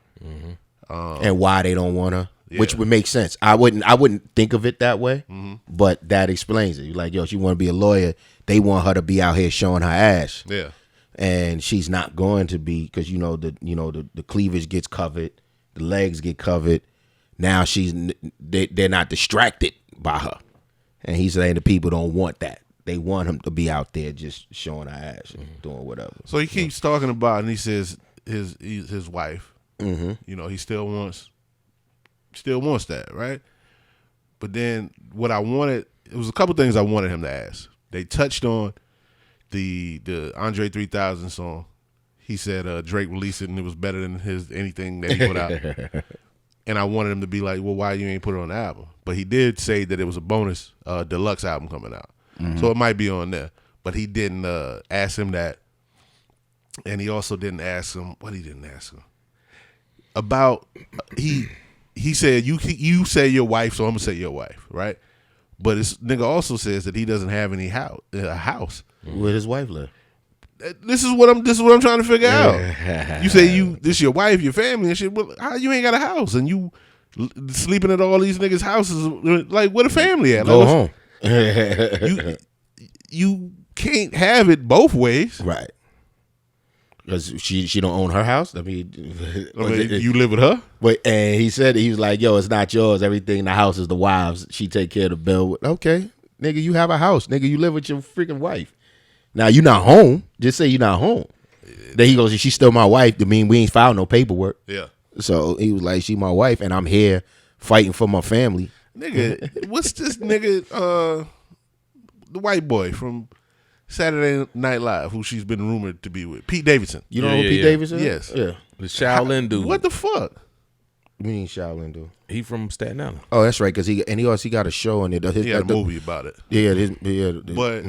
and why they don't want her, which would make sense. I wouldn't think of it that way, but that explains it. You're like, yo, she want to be a lawyer. They want her to be out here showing her ass, and she's not going to be because the cleavage gets covered, the legs get covered. Now they're not distracted by her, and he's saying the people don't want that. They want him to be out there just showing her ass and doing whatever. So he keeps talking about, and he says his wife. He still wants that, right? But then what I wanted, it was a couple things I wanted him to ask. They touched on the Andre 3000 song. He said Drake released it and it was better than anything that he put out. And I wanted him to be like, well, why you ain't put it on the album? But he did say that it was a bonus deluxe album coming out. So it might be on there. But he didn't ask him that. And he also didn't ask him, what he didn't ask him? About, he said, you say your wife, so I'm going to say your wife, right? But this nigga also says that he doesn't have any house. Where his wife live? This is what I'm trying to figure out. You say this your wife, your family and shit. Well, how you ain't got a house and you sleeping at all these niggas' houses? Like, where the family at? Go home. You can't have it both ways, Right? Because she don't own her house. I mean, you live with her. But and he was like, "Yo, it's not yours. Everything in the house is the wives. She take care of the bill." Okay, nigga, you have a house, nigga. You live with your freaking wife. Now you not home. Just say you're not home. Then he goes, "She's still my wife." I mean, we ain't filed no paperwork. Yeah. So he was like, "She my wife, and I'm here fighting for my family." Nigga, what's this nigga? The white boy from Saturday Night Live, who she's been rumored to be with, Pete Davidson. You know who Pete Davidson is? Yes. Yeah. The Shaolin dude. What the fuck? You mean Shaolin dude? He from Staten Island. Oh, that's right. Because he got a show on it. He had a movie about it. Yeah. But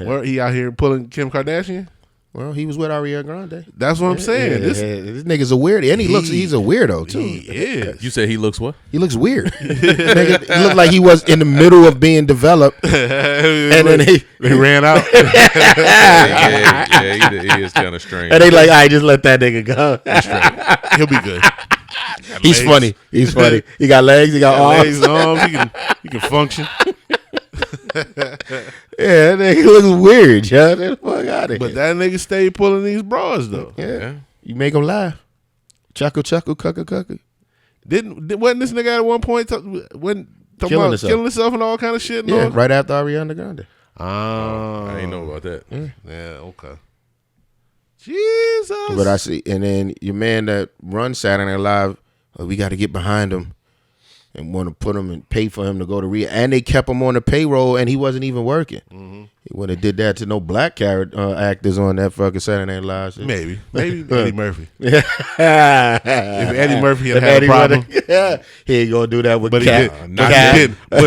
where he out here pulling Kim Kardashian? Well, he was with Ariana Grande. That's what I'm saying. This nigga's a weirdo, and he's a weirdo too. He is. You said he looks what? He looks weird. Nigga, he looked like he was in the middle of being developed, and then he ran out. He is kind of strange. And they like, all right, just let that nigga go. He'll be good. He's funny. He got legs. He got arms. Legs and arms. He can function. Yeah, that nigga looks weird, yo. Get the fuck out of here. But that nigga stayed pulling these bras though. Yeah. You make him laugh. Chuckle, cuckoo. Wasn't this nigga at one point killing himself and all kind of shit? Yeah, right after Ariana Grande. I ain't know about that. Yeah, okay. Jesus. But I see, and then your man that runs Saturday Night Live, we got to get behind him and want to put him and pay for him to go to rehab. And they kept him on the payroll, and he wasn't even working. He wouldn't have did that to no black actors on that fucking Saturday Night Live shit. Maybe Eddie Murphy. If Eddie Murphy had a problem, he ain't gonna do that with but he Cat. didn't. But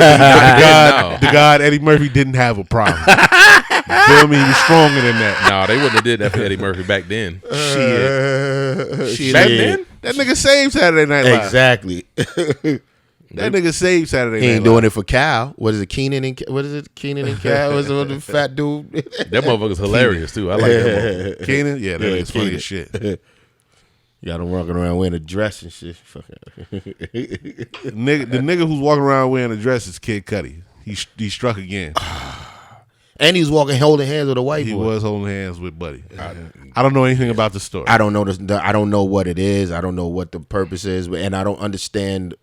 the God Eddie Murphy didn't have a problem. You feel me? He was stronger than that. No, they wouldn't have did that for Eddie Murphy back then. Shit. Back then? That nigga saved Saturday Night Live. Exactly. That nigga saved Saturday Night He Live. ain't doing it for Cal. What is it? Keenan and Cal? What's the fat dude? That motherfucker's hilarious too. I like that motherfucker. Keenan? Yeah, that nigga's funny as shit. You got him walking around wearing a dress and shit. The nigga who's walking around wearing a dress is Kid Cudi. He struck again. And he was holding hands with a white boy. He was holding hands with Buddy. I don't know anything about the story. I don't know this. I don't know what it is. I don't know what the purpose is, and I don't understand.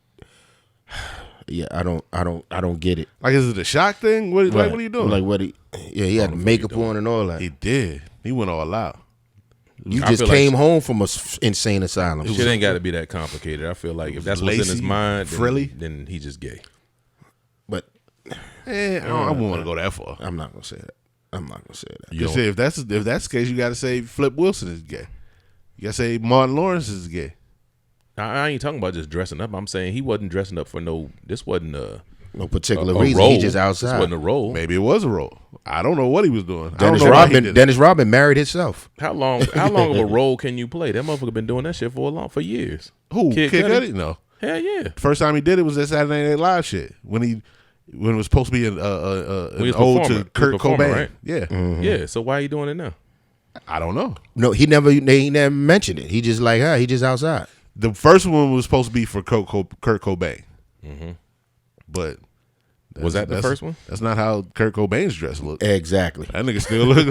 Yeah, I don't get it. Like, is it a shock thing? What are you doing? Like what he had the makeup on and all that. He did. He went all out. You just came home from a insane asylum. Shit ain't got to be that complicated. I feel like if that's what's in his mind, then he's just gay. But I don't want to go that far. I'm not gonna say that. You say if that's the case, you got to say Flip Wilson is gay. You got to say Martin Lawrence is gay. I ain't talking about just dressing up. I'm saying he wasn't dressing up for no. This wasn't no particular a reason. role. He just outside. This wasn't a role. Maybe it was a role. I don't know what he was doing. Dennis Rodman married himself. How long of a role can you play? That motherfucker been doing that shit for years. Who? Kid Cudi? No. Hell yeah. First time he did it was that Saturday Night Live shit when it was supposed to be an ode to Kurt Cobain. Right? Yeah. Mm-hmm. Yeah. So why are you doing it now? I don't know. No, he never mentioned it. He just like, he just outside. The first one was supposed to be for Kurt Cobain. Mm-hmm. But was that the first one? That's not how Kurt Cobain's dress looked. Exactly. That nigga still look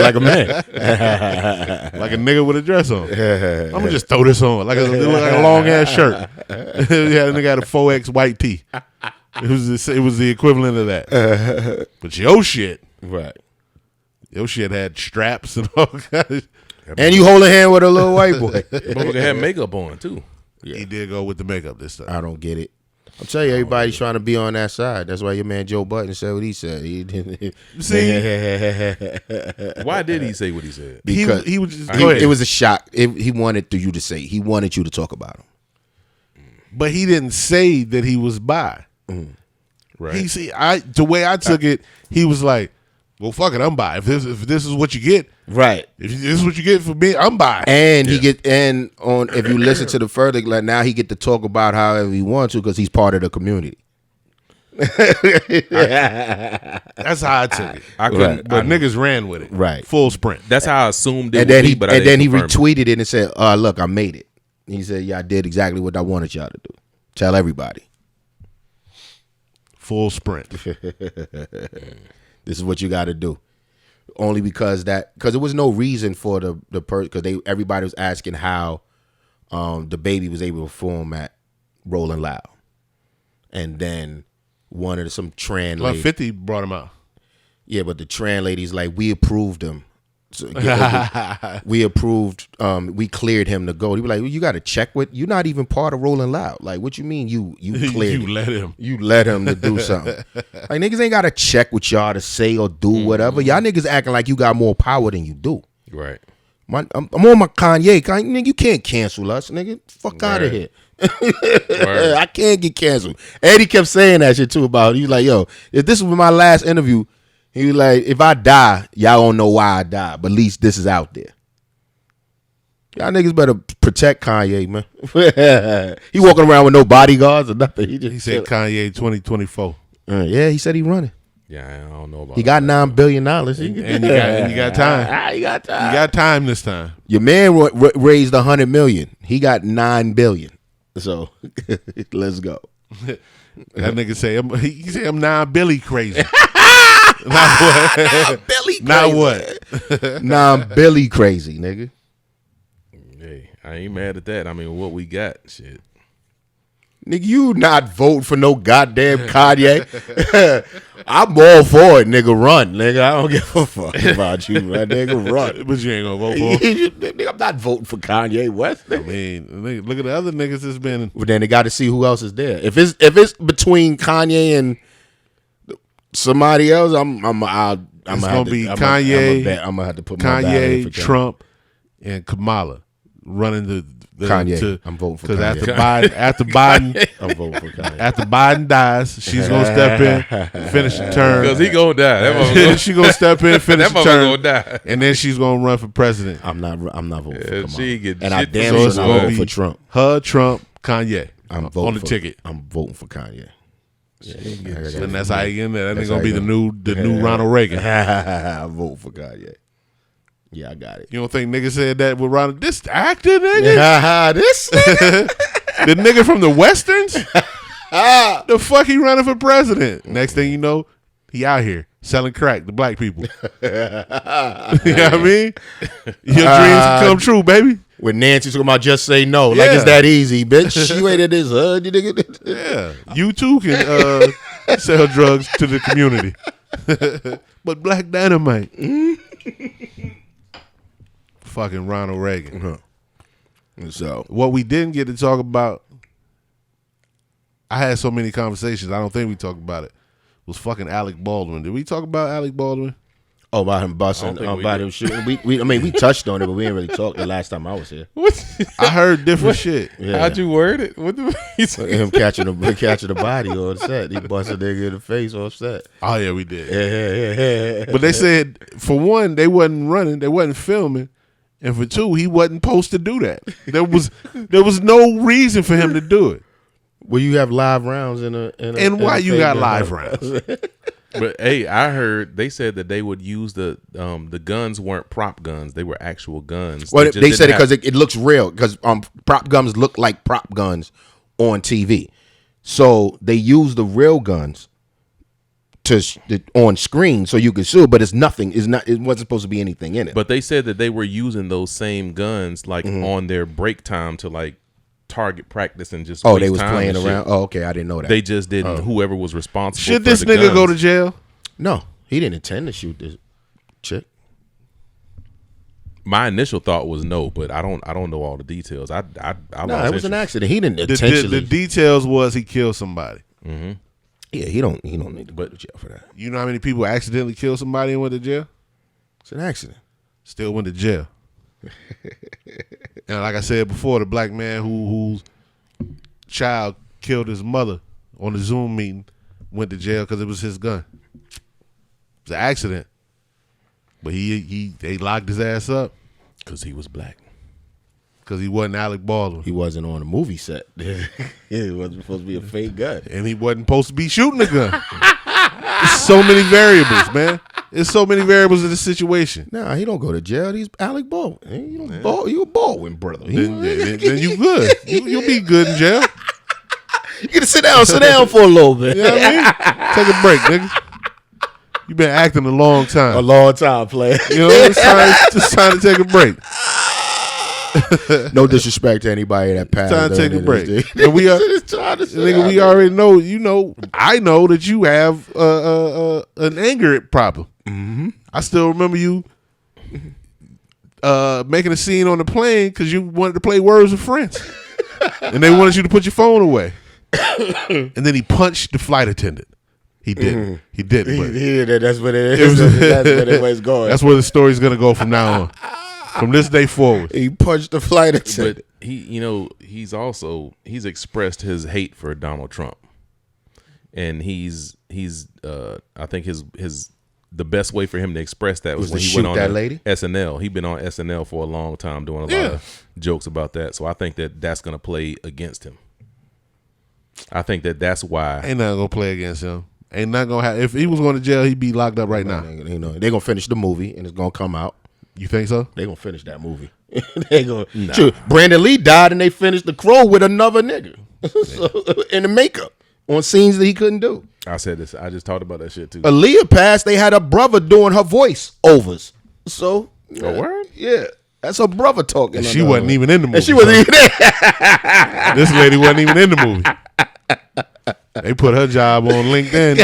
like a man. Like a nigga with a dress on. I'm gonna just throw this on. Like a long ass shirt. Yeah, the nigga had a 4X white tee. It was the equivalent of that. But your shit. Right. Your shit had straps and all kinds. And you hold a hand with a little white boy. Motherfucker had makeup on too. Yeah. He did go with the makeup this time. I don't get it. I'm telling you, everybody's trying to be on that side. That's why your man Joe Budden said what he said. See? Why did he say what he said? Because he was just it was a shock. He wanted you to say. He wanted you to talk about him. but he didn't say that he was bi. Right. The way I took it, he was like, "Well, fuck it, I'm bi. If this is what you get, right? If this is what you get for me, I'm bi." And he get if you listen to the further, like now he get to talk about however he wants to because he's part of the community. That's how I took it. But niggas ran with it, right? Full sprint. That's how I assumed it. And then he retweeted it and said, "Look, I made it." He said, "Yeah, I did exactly what I wanted y'all to do. Tell everybody." Full sprint. This is what you got to do. Only because there was no reason for the because everybody was asking how the baby was able to perform at Rolling Loud, and then some trans lady, 50 brought him out. Yeah, but the trans lady's like, we approved him. So, we approved. We cleared him to go. He was like, well, you got to check with. You're not even part of Rolling Loud. Like, what you mean? You cleared? You let him to do something. Like niggas ain't got to check with y'all to say or do whatever. Y'all niggas acting like you got more power than you do. Right. I'm on my Kanye. Nigga, you can't cancel us, nigga. Fuck out of here. I can't get canceled. Eddie kept saying that shit too about it. He's like, yo, if this was my last interview. He was like, if I die, y'all don't know why I died, but at least this is out there. Y'all niggas better protect Kanye, man. He walking around with no bodyguards or nothing. He said Kanye 2024. Yeah, he said he running. Yeah, I don't know about. He got $9 billion. And you got time. You got time. You got time this time. Your man raised $100 million. He got $9 billion. So let's go. That nigga say I'm 9 Billy crazy. Not what? Billy crazy. Not what? Nah, Billy crazy, nigga. Hey, I ain't mad at that. I mean, what we got, shit. Nigga, you not vote for no goddamn Kanye. I'm all for it, nigga. Run, nigga. I don't give a fuck about you, right, nigga. Run. But you ain't gonna vote for him. Nigga, I'm not voting for Kanye West. Nigga. I mean, look at the other niggas that's been. But then they got to see who else is there. If it's between Kanye and somebody else, I'm gonna be Kanye. I'm gonna have to put my ballot in for Trump, and Kamala running the Kanye. I'm voting for Kanye. Because after Biden, I'm voting for Kanye. After Biden dies, she's gonna step in, finish the term. Because he gonna die. She gonna step in, finish the term, gonna die. and then she's gonna run for president. I'm not voting for Kamala. She get and I shit damn so sure not voting for Trump. Her, Trump, Kanye. I'm voting on the ticket. I'm voting for Kanye. And that's how you get in there. That ain't gonna be the new Ronald Reagan. I vote for Kanye. Yeah, I got it. You don't think nigga said that with Ronald? This actor, nigga? This nigga? The nigga from the Westerns? The fuck he running for president? Next thing you know, he out here selling crack to black people. You know what I mean? Your dreams can come true, baby. When Nancy talking about just say no, like it's that easy, bitch. You ain't in this hood, you nigga. Yeah, you too can sell drugs to the community, but Black Dynamite, fucking Ronald Reagan. So what we didn't get to talk about, I had so many conversations. I don't think we talked about it. Was fucking Alec Baldwin. Did we talk about Alec Baldwin? Oh, about him busting, about him shooting. We touched on it, but we didn't really talk the last time I was here. I heard different shit. Yeah. How'd you word it? What the him catching the body on set. He busted a nigga in the face on set. Oh yeah, we did. Yeah. But they said for one, they wasn't running, they wasn't filming, and for two, he wasn't supposed to do that. There was no reason for him to do it. Well, you have live rounds and why you got live rounds? But hey, I heard they said that they would use the guns weren't prop guns; they were actual guns. Well, they said it because it looks real. Because prop guns look like prop guns on TV, so they use the real guns on screen so you can sue. But it's nothing. It wasn't supposed to be anything in it. But they said that they were using those same guns like on their break time to like target practice and just they was playing around. Oh, okay, I didn't know that. They just didn't. Whoever was responsible. Should this nigga go to jail? No, he didn't intend to shoot this chick. My initial thought was no, but I don't know all the details. No, it was an accident. He didn't The intentionally. details was he killed somebody. Mm-hmm. Yeah, he don't need to go to jail for that. You know how many people accidentally killed somebody and went to jail? It's an accident. Still went to jail. And like I said before, the black man who's child killed his mother on the Zoom meeting, went to jail because it was his gun. It was an accident. But they locked his ass up. Because he was black. Because he wasn't Alec Baldwin. He wasn't on a movie set. It wasn't supposed to be a fake gun. And he wasn't supposed to be shooting the gun. There's so many variables, man. There's so many variables in this situation. Nah, he don't go to jail. He's Alec Baldwin. You a Baldwin brother. Then you good. You'll be good in jail. You gotta sit down for a little bit. You know what I mean? Take a break, nigga. You been acting a long time. A long time, player. You know, it's time to take a break. No disrespect to anybody that passed. Time to take a break. And we nigga, we already know. You know, I know that you have an anger problem. Mm-hmm. I still remember you making a scene on the plane because you wanted to play Words with Friends, and they wanted you to put your phone away. And then he punched the flight attendant. He did. Mm-hmm. He did. That's what it is. That's where it was going. That's where the story's gonna go from now on. From this day forward. He punched the flight attendant. But he's expressed his hate for Donald Trump. And he's I think the best way for him to express that was when he went on SNL. He'd been on SNL for a long time doing a lot of jokes about that. So I think that's going to play against him. I think that's why. Ain't nothing going to play against him. Ain't nothing going to happen. If he was going to jail, he'd be locked up right now. They're going to finish the movie and it's going to come out. You think so? They're going to finish that movie. Sure, Brandon Lee died and they finished The Crow with another nigga in the makeup on scenes that he couldn't do. I said this. I just talked about that shit too. Aaliyah passed. They had a brother doing her voice overs. So, a word? Yeah. That's her brother talking. And she wasn't even in the movie. And she wasn't even there. This lady wasn't even in the movie. They put her job on LinkedIn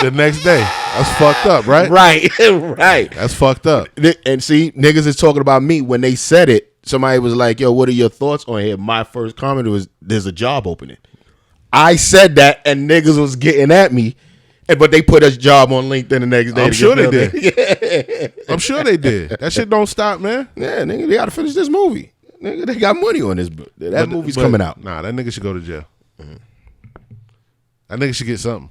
the next day. That's fucked up, right? Right. That's fucked up. And see, niggas is talking about me. When they said it, somebody was like, yo, what are your thoughts on here? My first comment was, there's a job opening. I said that, and niggas was getting at me, but they put his job on LinkedIn the next day. I'm sure they did. I'm sure they did. That shit don't stop, man. Yeah, nigga, they got to finish this movie. Nigga, they got money on this. That movie's coming out. Nah, that nigga should go to jail. Mm-hmm. That nigga should get something.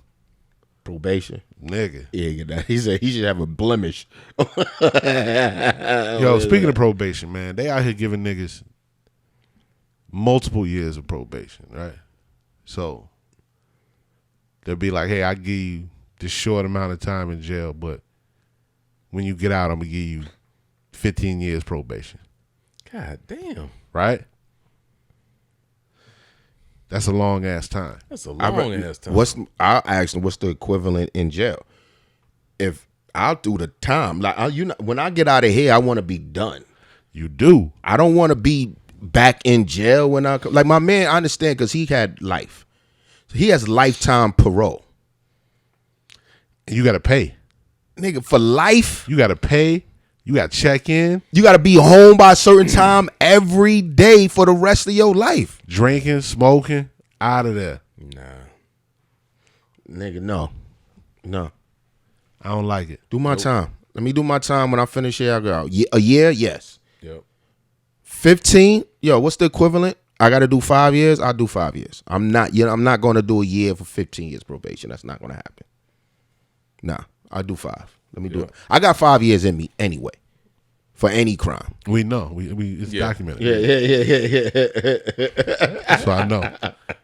Probation. Nigga. Yeah, he said he should have a blemish. Yo, speaking of probation, man, they out here giving niggas multiple years of probation, right? So they'll be like, hey, I give you this short amount of time in jail, but when you get out, I'm going to give you 15 years probation. God damn. Right? That's a long ass time. That's a long ass time. I'll ask them what's the equivalent in jail. If I'll do the time, like when I get out of here, I want to be done. You do. I don't want to be back in jail when I come. Like my man, I understand because he had life. So he has lifetime parole. And you got to pay, nigga, for life. You got to pay. You got to check in. You got to be home by a certain time every day for the rest of your life. Drinking, smoking, out of there. Nah. Nigga, no. I don't like it. Do my time. Let me do my time. When I finish here, I'll go out. A year, yes. Yep. 15, yo, what's the equivalent? I got to do 5 years. I'll do 5 years. I'm not going to do a year for 15 years probation. That's not going to happen. Nah, I'll do 5. Let me do it. I got 5 years in me anyway for any crime. We know. It's documented. Yeah. So I know.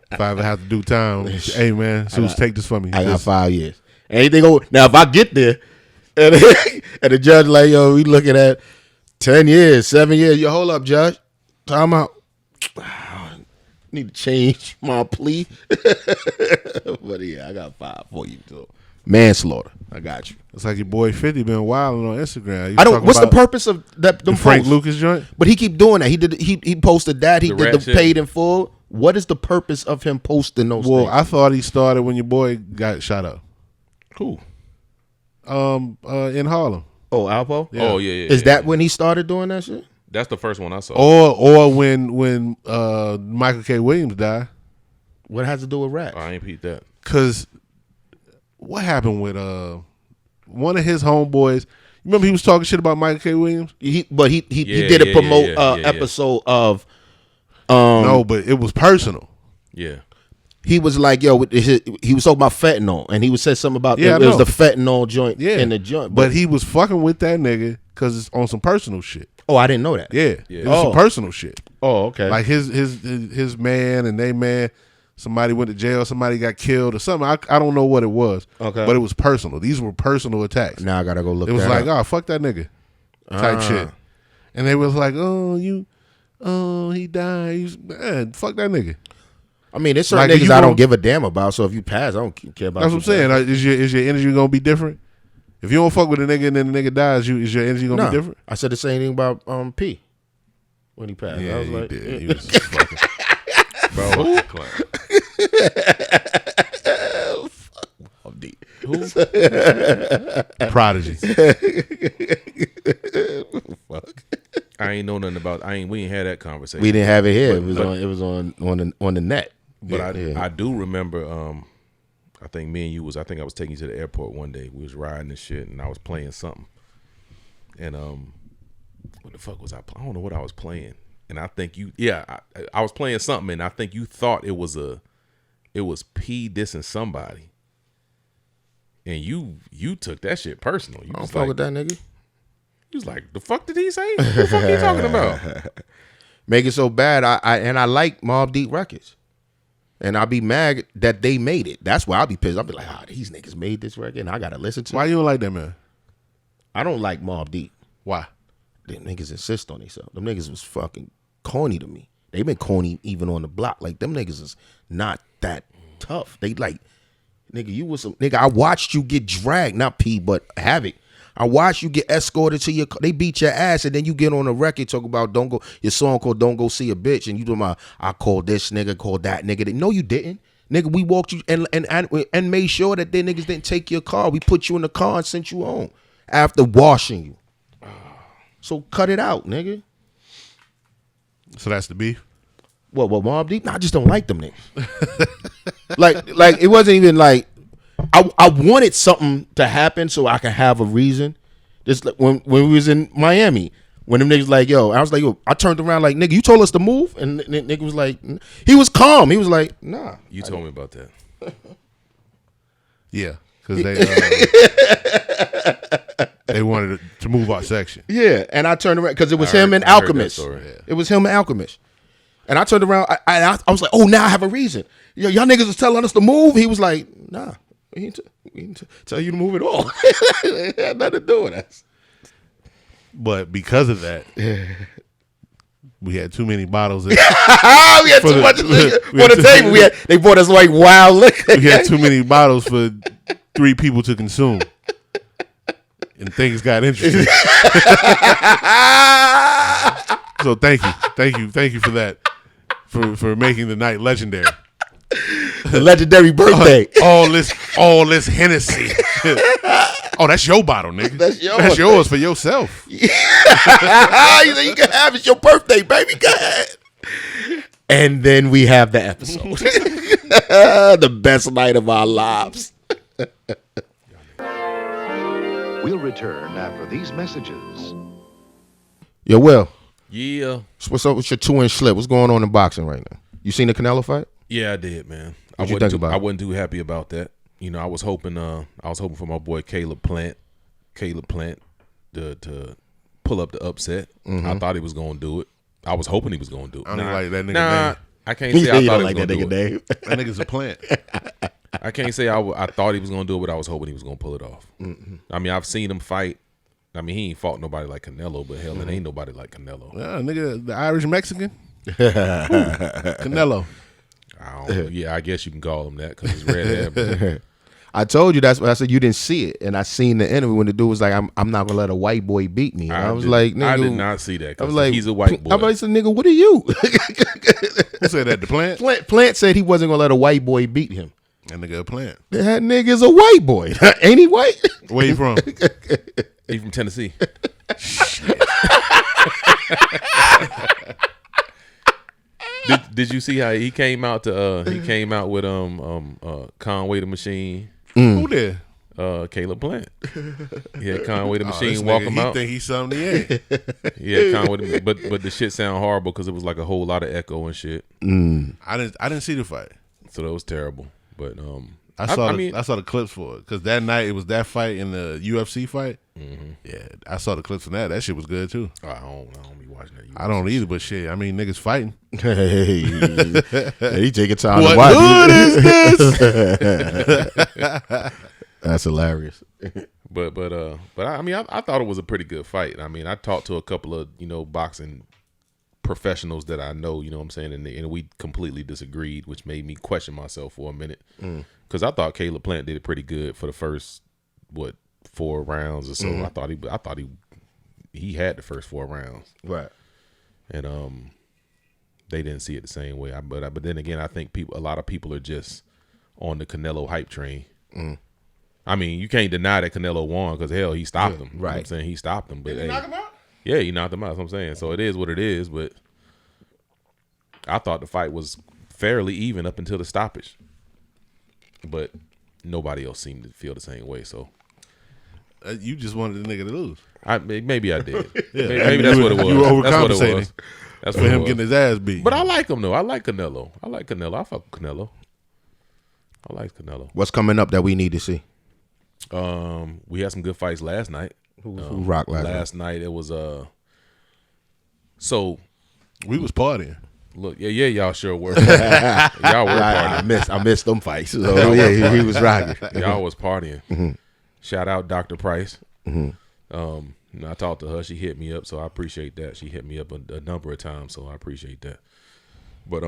If I ever have to do time, hey man, Zeus, take this from me. I got 5 years. Anything over now? If I get there, and the judge like, yo, we looking at 10 years, 7 years. Yo, hold up, judge. Time out. Need to change my plea. But yeah, I got 5 for you too. Manslaughter. I got you. It's like your boy 50 been wilding on Instagram. I don't. What's the purpose of that? The Frank Lucas joint. But he keep doing that. He posted that. He did the paid in full. What is the purpose of him posting those? Well, things? I thought he started when your boy got shot up. Who? In Harlem. Oh, Alpo. Yeah. Oh yeah. Is that when he started doing that shit? That's the first one I saw. Or when Michael K. Williams died. What has to do with rap? I ain't peeped that. Cause what happened with one of his homeboys? You remember he was talking shit about Michael K. Williams? He did a promote episode of no, but it was personal. Yeah. He was like, yo, he was talking about fentanyl, and he was said something about it was the fentanyl joint in the joint. But he was fucking with that nigga because it's on some personal shit. Oh, I didn't know that. Yeah. It was some personal shit. Oh, okay. Like his man and they man, somebody went to jail, somebody got killed or something. I don't know what it was. Okay. But it was personal. These were personal attacks. Now I gotta go look. It was like, up. oh, fuck that nigga, type shit. And they was like, he died. Man, fuck that nigga. I mean, there's certain niggas I don't give a damn about. So if you pass, I don't care about. That's what I'm saying. Is your energy gonna be different? If you don't fuck with a nigga and then the nigga dies, is your energy gonna be different? I said the same thing about P when he passed. Yeah, I was like, did. He was just fucking bro. Who? Prodigy. Fuck. I ain't know nothing about. We ain't had that conversation. We didn't have it here. It was on the net. But I do remember. I think me and you was. I think I was taking you to the airport one day. We was riding and shit, and I was playing something. And what the fuck was I? I don't know what I was playing. And I think you. Yeah, I was playing something, and I think you thought it was P dissing somebody. And you took that shit personal. You I don't fuck with that nigga. He was like, the fuck did he say? What the fuck are you talking about? Make it so bad. I like Mobb Deep records. And I'll be mad that they made it. That's why I'll be pissed. I'll be like, these niggas made this record and I gotta listen to it. Why you don't like that man? I don't like Mobb Deep. Why? Them niggas insist on themselves. Them niggas was fucking corny to me. They been corny even on the block. Like, them niggas is not that tough. They like, nigga, you was some nigga. I watched you get dragged, not P, but Havoc. I watched you get escorted to your car. They beat your ass, and then you get on a record talk about your song called "Don't Go See a Bitch," and you talking about I called this nigga, called that nigga. No, you didn't, nigga. We walked you and made sure that they niggas didn't take your car. We put you in the car and sent you home after washing you. So cut it out, nigga. So that's the beef. What Mobb Deep? Nah, I just don't like them niggas. like it wasn't even like I wanted something to happen so I can have a reason. Just like when we was in Miami, when them niggas like, yo, I was like, yo, I turned around like, nigga, you told us to move, and the nigga was like, he was calm. He was like, nah. You told me about that. Yeah, because they wanted to move our section. Yeah, and I turned around because it was him and Alchemist. It was him and Alchemist. And I turned around. I was like, oh, now I have a reason. Yo, y'all niggas was telling us to move. He was like, nah, we didn't tell you to move at all. It had nothing to do with us. But because of that, we had too many bottles. We had too much liquor on the table. They bought us like wild liquor. We had too many bottles for 3 people to consume. And things got interesting. So thank you for that, for making the night legendary. The legendary birthday. All this Hennessy. Oh, that's your bottle, nigga. That's yours for yourself. You can have it. It's your birthday, baby. Go ahead. And then we have the episode. The best night of our lives. We'll return after these messages. Yo, Will. Yeah. What's up with your 2-inch slip? What's going on in boxing right now? You seen the Canelo fight? Yeah, I did, man. What you think about it? I wasn't too happy about that. You know, I was hoping for my boy Caleb Plant to pull up the upset. Mm-hmm. I thought he was going to do it. I was hoping he was going to do it. I don't like that nigga name. I can't say I thought he was like going to do it. That nigga's a plant. I can't say I thought he was going to do it, but I was hoping he was going to pull it off. Mm-hmm. I mean, I've seen him fight. I mean, he ain't fought nobody like Canelo, but hell, it ain't nobody like Canelo. Yeah, nigga, the Irish Mexican. Canelo. Yeah, I guess you can call him that because he's red hair. I told you that's what I said. You didn't see it, and I seen the interview when the dude was like, "I'm not gonna let a white boy beat me." I was like, nigga, I did not see that. I was like, he's a white boy. I was like, nigga, what are you? Who said that? The Plant? Plant said he wasn't gonna let a white boy beat him. That nigga a Plant. That nigga's a white boy. Ain't he white? Where you from? He from Tennessee. Did you see how he came out with Conway the Machine? Who did? Caleb Plant. He had Conway the Machine this walk nigga, him he out. think he's something he ain't. He had Conway, but the shit sound horrible because it was like a whole lot of echo and shit. I didn't see the fight. So that was terrible. But I saw the clips for it because that night it was that fight and the UFC fight. Mm-hmm. Yeah, I saw the clips from that. That shit was good too. I don't be watching that. I don't either, but shit, I mean, niggas fighting. Hey, he taking time to What watch. hood is this? That's hilarious. But I mean, I thought it was a pretty good fight. I mean, I talked to a couple of boxing professionals that I know, you know what I'm saying, and we completely disagreed, which made me question myself for a minute because I thought Caleb Plant did it pretty good for the first 4 rounds or so. I thought he had the first 4 rounds, Right. and they didn't see it the same way. But then again, I think a lot of people are just on the Canelo hype train. I mean, you can't deny that Canelo won because hell, he stopped him. Right. You know what I'm saying, he stopped him. But Did he knock him out? Yeah, he knocked him out. That's what I'm saying. So it is what it is. But I thought the fight was fairly even up until the stoppage. But nobody else seemed to feel the same way. So You just wanted the nigga to lose. Maybe I did. Yeah. Maybe that's what it was. You were That's what it overcompensating was. That's for what it him was. getting his ass beat. But I like him though. I like Canelo. I fuck with Canelo. I like Canelo. What's coming up that we need to see? We had some good fights last night. Who rocked Last night it was so we was partying. look, yeah, y'all sure were. Y'all were partying. I missed them fights. So yeah, he was rocking. Y'all was partying. Mm-hmm. Shout out Dr. Price. I talked to her. She hit me up, so I appreciate that. She hit me up a number of times, so I appreciate that. But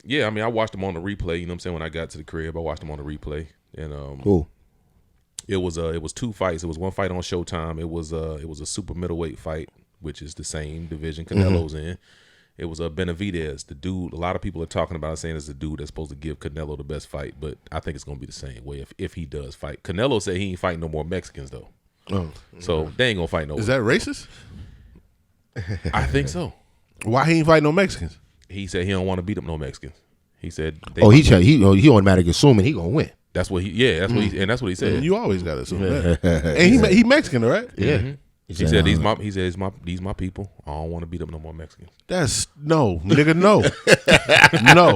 yeah, I mean, I watched them on the replay. You know what I'm saying? When I got to the crib, I watched them on the replay, and Cool. It was 2 fights. It was one fight on Showtime. It was a super middleweight fight, which is the same division Canelo's in. It was Benavidez, the dude. A lot of people are talking about it, saying it's the dude that's supposed to give Canelo the best fight, but I think it's gonna be the same way if he does fight. Canelo said he ain't fighting no more Mexicans though, so they ain't gonna fight no. Is that racist? I think so. Why he ain't fighting no Mexicans? He said he don't want to beat up no Mexicans. He said, he automatically assuming he gonna win. That's what that's what he said. You always got to assume that. And he Mexican, right? Yeah. Mm-hmm. He said these my people. I don't want to beat up no more Mexicans. That's no, nigga, no. No.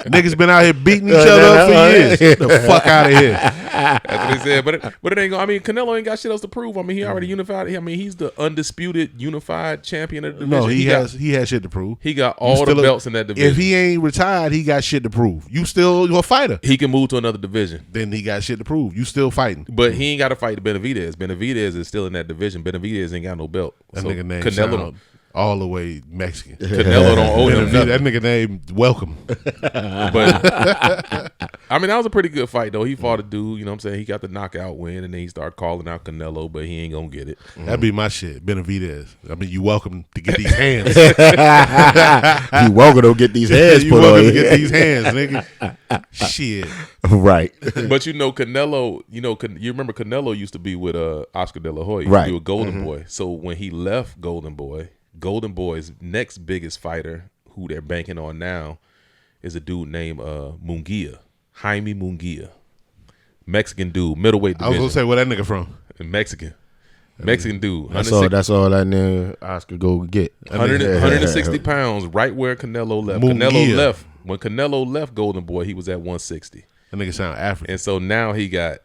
Niggas been out here beating each other up for years. Get the fuck out of here. That's what he said. But it ain't gonna, I mean, Canelo ain't got shit else to prove. I mean, he already unified. I mean, he's the undisputed unified champion of the division. No, he has shit to prove. He got all the belts in that division. If he ain't retired, he got shit to prove. You still a fighter. He can move to another division. Then he got shit to prove. You still fighting. But he ain't got to fight the Benavidez. Benavidez is still in that division. Benavidez ain't got no belt. That So nigga name Canelo sound all the way Mexican. Canelo don't owe him nothing. That nigga name welcome. But I mean, that was a pretty good fight though. He fought a dude, you know what I'm saying? He got the knockout win, and then he started calling out Canelo, but he ain't gonna get it. That'd be my shit, Benavidez. I mean, you welcome to get these hands. You welcome to get these hands You put welcome on to you. get these hands, nigga. Shit. Right. But you know, Canelo, you remember Canelo used to be with Oscar De La Hoya. Right. He was Golden Boy. So when he left Golden Boy's next biggest fighter, who they're banking on now, is a dude named Munguia, Jaime Munguia, Mexican dude, middleweight I was division. gonna say where that nigga from. Mexican dude. That's all that nigga Oscar go get. 160 pounds, right where Canelo left. Munguia. When Canelo left Golden Boy, he was at 160. That nigga sound African. And so now he got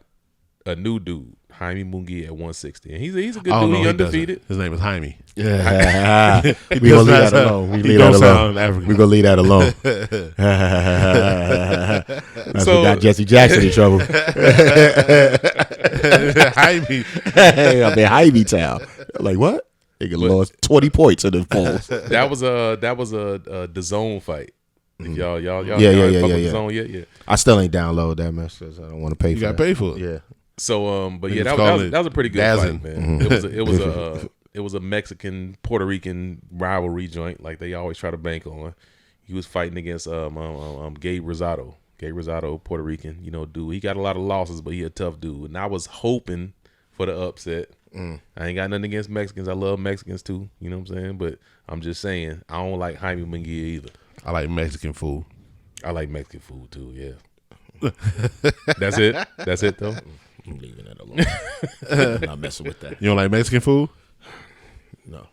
a new dude, Jaime Munguia, at 160. And he's a good Oh, dude. no, He he undefeated. doesn't. His name is Jaime. Yeah. We does gonna leave not that sound- alone. We he leave don't that sound alone. African. We gonna leave that alone. That's what got Jesse Jackson in trouble. Jaime. Hey, I'm in Ivy Town. Like what? Nigga lost 20 points in the polls. That was a DAZN fight. If y'all Yeah. fuck with DAZN yet? Yeah. I still ain't download that mess because I don't want to pay You for got that. to pay for it. Yeah. So but yeah, Niggas that call was a pretty good DAZN. fight, man. It was a Mexican Puerto Rican rivalry joint, like they always try to bank on. He was fighting against Gabe Rosado. Gabe Rosado, Puerto Rican, dude. He got a lot of losses, but he a tough dude. And I was hoping for the upset. I ain't got nothing against Mexicans. I love Mexicans too. You know what I'm saying? But I'm just saying, I don't like Jaime Munguia either. I like Mexican food. I like Mexican food too. Yeah. That's it. That's it though. I'm leaving that alone. I'm not messing with that. You don't like Mexican food? No.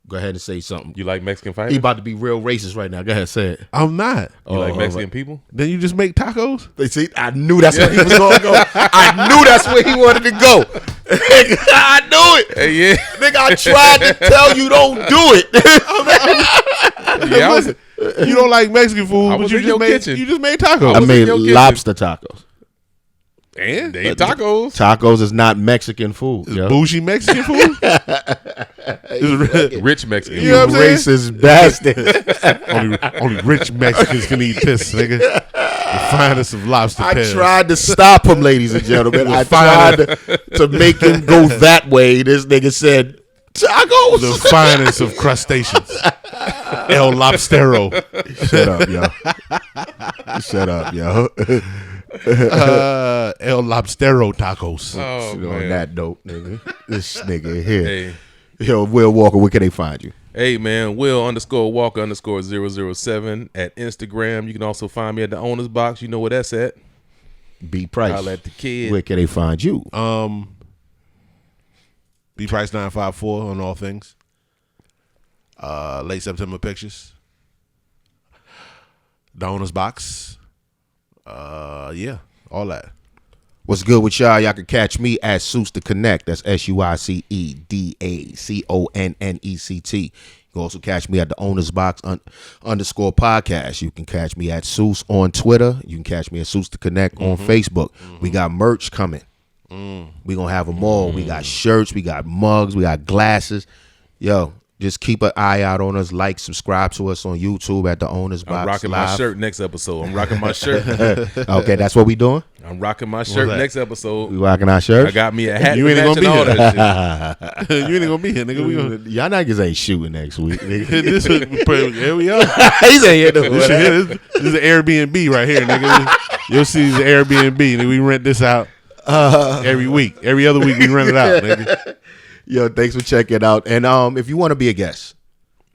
Go ahead and say something. You like Mexican fighters? He about to be real racist right now. Go ahead, say it. I'm not. You like Mexican right. people? Then you just make tacos? They see, I knew that's where he was going to go. I knew that's where he wanted to go. I knew it. Hey, yeah. Nigga, I tried to tell you don't do it. Yeah, I was, You don't like Mexican food, I but was you in just your made kitchen. you just made tacos. I was made in your kitchen. lobster tacos. And they eat tacos. Tacos is not Mexican food. Yo. bougie Mexican food. Rich Mexican You know people. what I'm saying? Racist bastard. only rich Mexicans can eat this, nigga. The finest of lobster I tails. tried to stop him, ladies and gentlemen. I tried to make him go that way. This nigga said, tacos. The finest of crustaceans. El Lobstero. Shut up, yo. Shut up, yo. El Lobstero tacos. Oh, On man. that note, nigga. This nigga here. Hey. Yo, Will Walker, where can they find you? Hey, man, Will_Walker_007 at Instagram. You can also find me at the Owner's Box. You know where that's at. B Price. Holla at the kid. Where can they find you? B Price 954 on all things. Late September Pictures. The Owner's Box. Yeah, all that. What's good with y'all? Y'all can catch me at Seuss the Connect. That's SUICEDACONNECT. You can also catch me at the Owner's Box _podcast. You can catch me at Seuss on Twitter. You can catch me at Seuss the Connect on Facebook. We got merch coming. We gonna have them all. We got shirts, we got mugs, we got glasses. Yo, just keep an eye out on us. Like, subscribe to us on YouTube at the Owner's Box. I'm rocking Live. my shirt next episode. I'm rocking my shirt. Okay, that's what we doing. I'm rocking my shirt that? next episode. We rocking our shirts. I got me a hat. You ain't to gonna match be and all here. that shit. You ain't gonna be here, nigga. We gonna Y'all niggas ain't shooting next week. Nigga. here we are. He's ain't here doing This, that. this is an Airbnb right here, nigga. You'll see the Airbnb. Nigga, we rent this out every week. Every other week we rent it out, nigga. Yo, thanks for checking it out. And if you want to be a guest,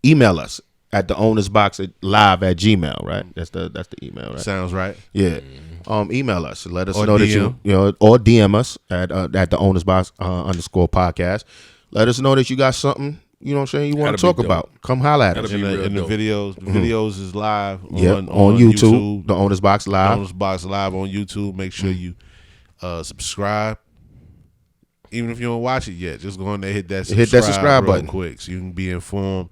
email us at the Owner's Box live@gmail.com, right? That's the email, right? Sounds right. Yeah. Email us. Let us Or know that DM. you know, or DM us at the Owner's Box _podcast. Let us know that you got something, you know what I'm saying, you want to That'll talk be dope. about. Come holler at That'll us. be real And the dope. videos is live On YouTube, the Owner's Box live. Owner's Box live on YouTube. Make sure you subscribe. Even if you don't watch it yet, just go in there, hit that subscribe button quick so you can be informed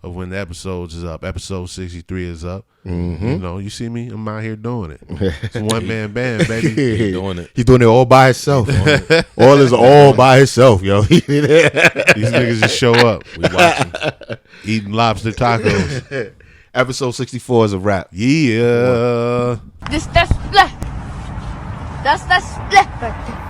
of when the episodes is up. Episode 63 is up. You know, you see me, I'm out here doing it. It's a one-man band, baby. He doing it. He's doing it all by himself. All is all by himself, yo. These niggas just show up. We watching. Eating lobster tacos. Episode 64 is a wrap. Yeah. Das split. Das split.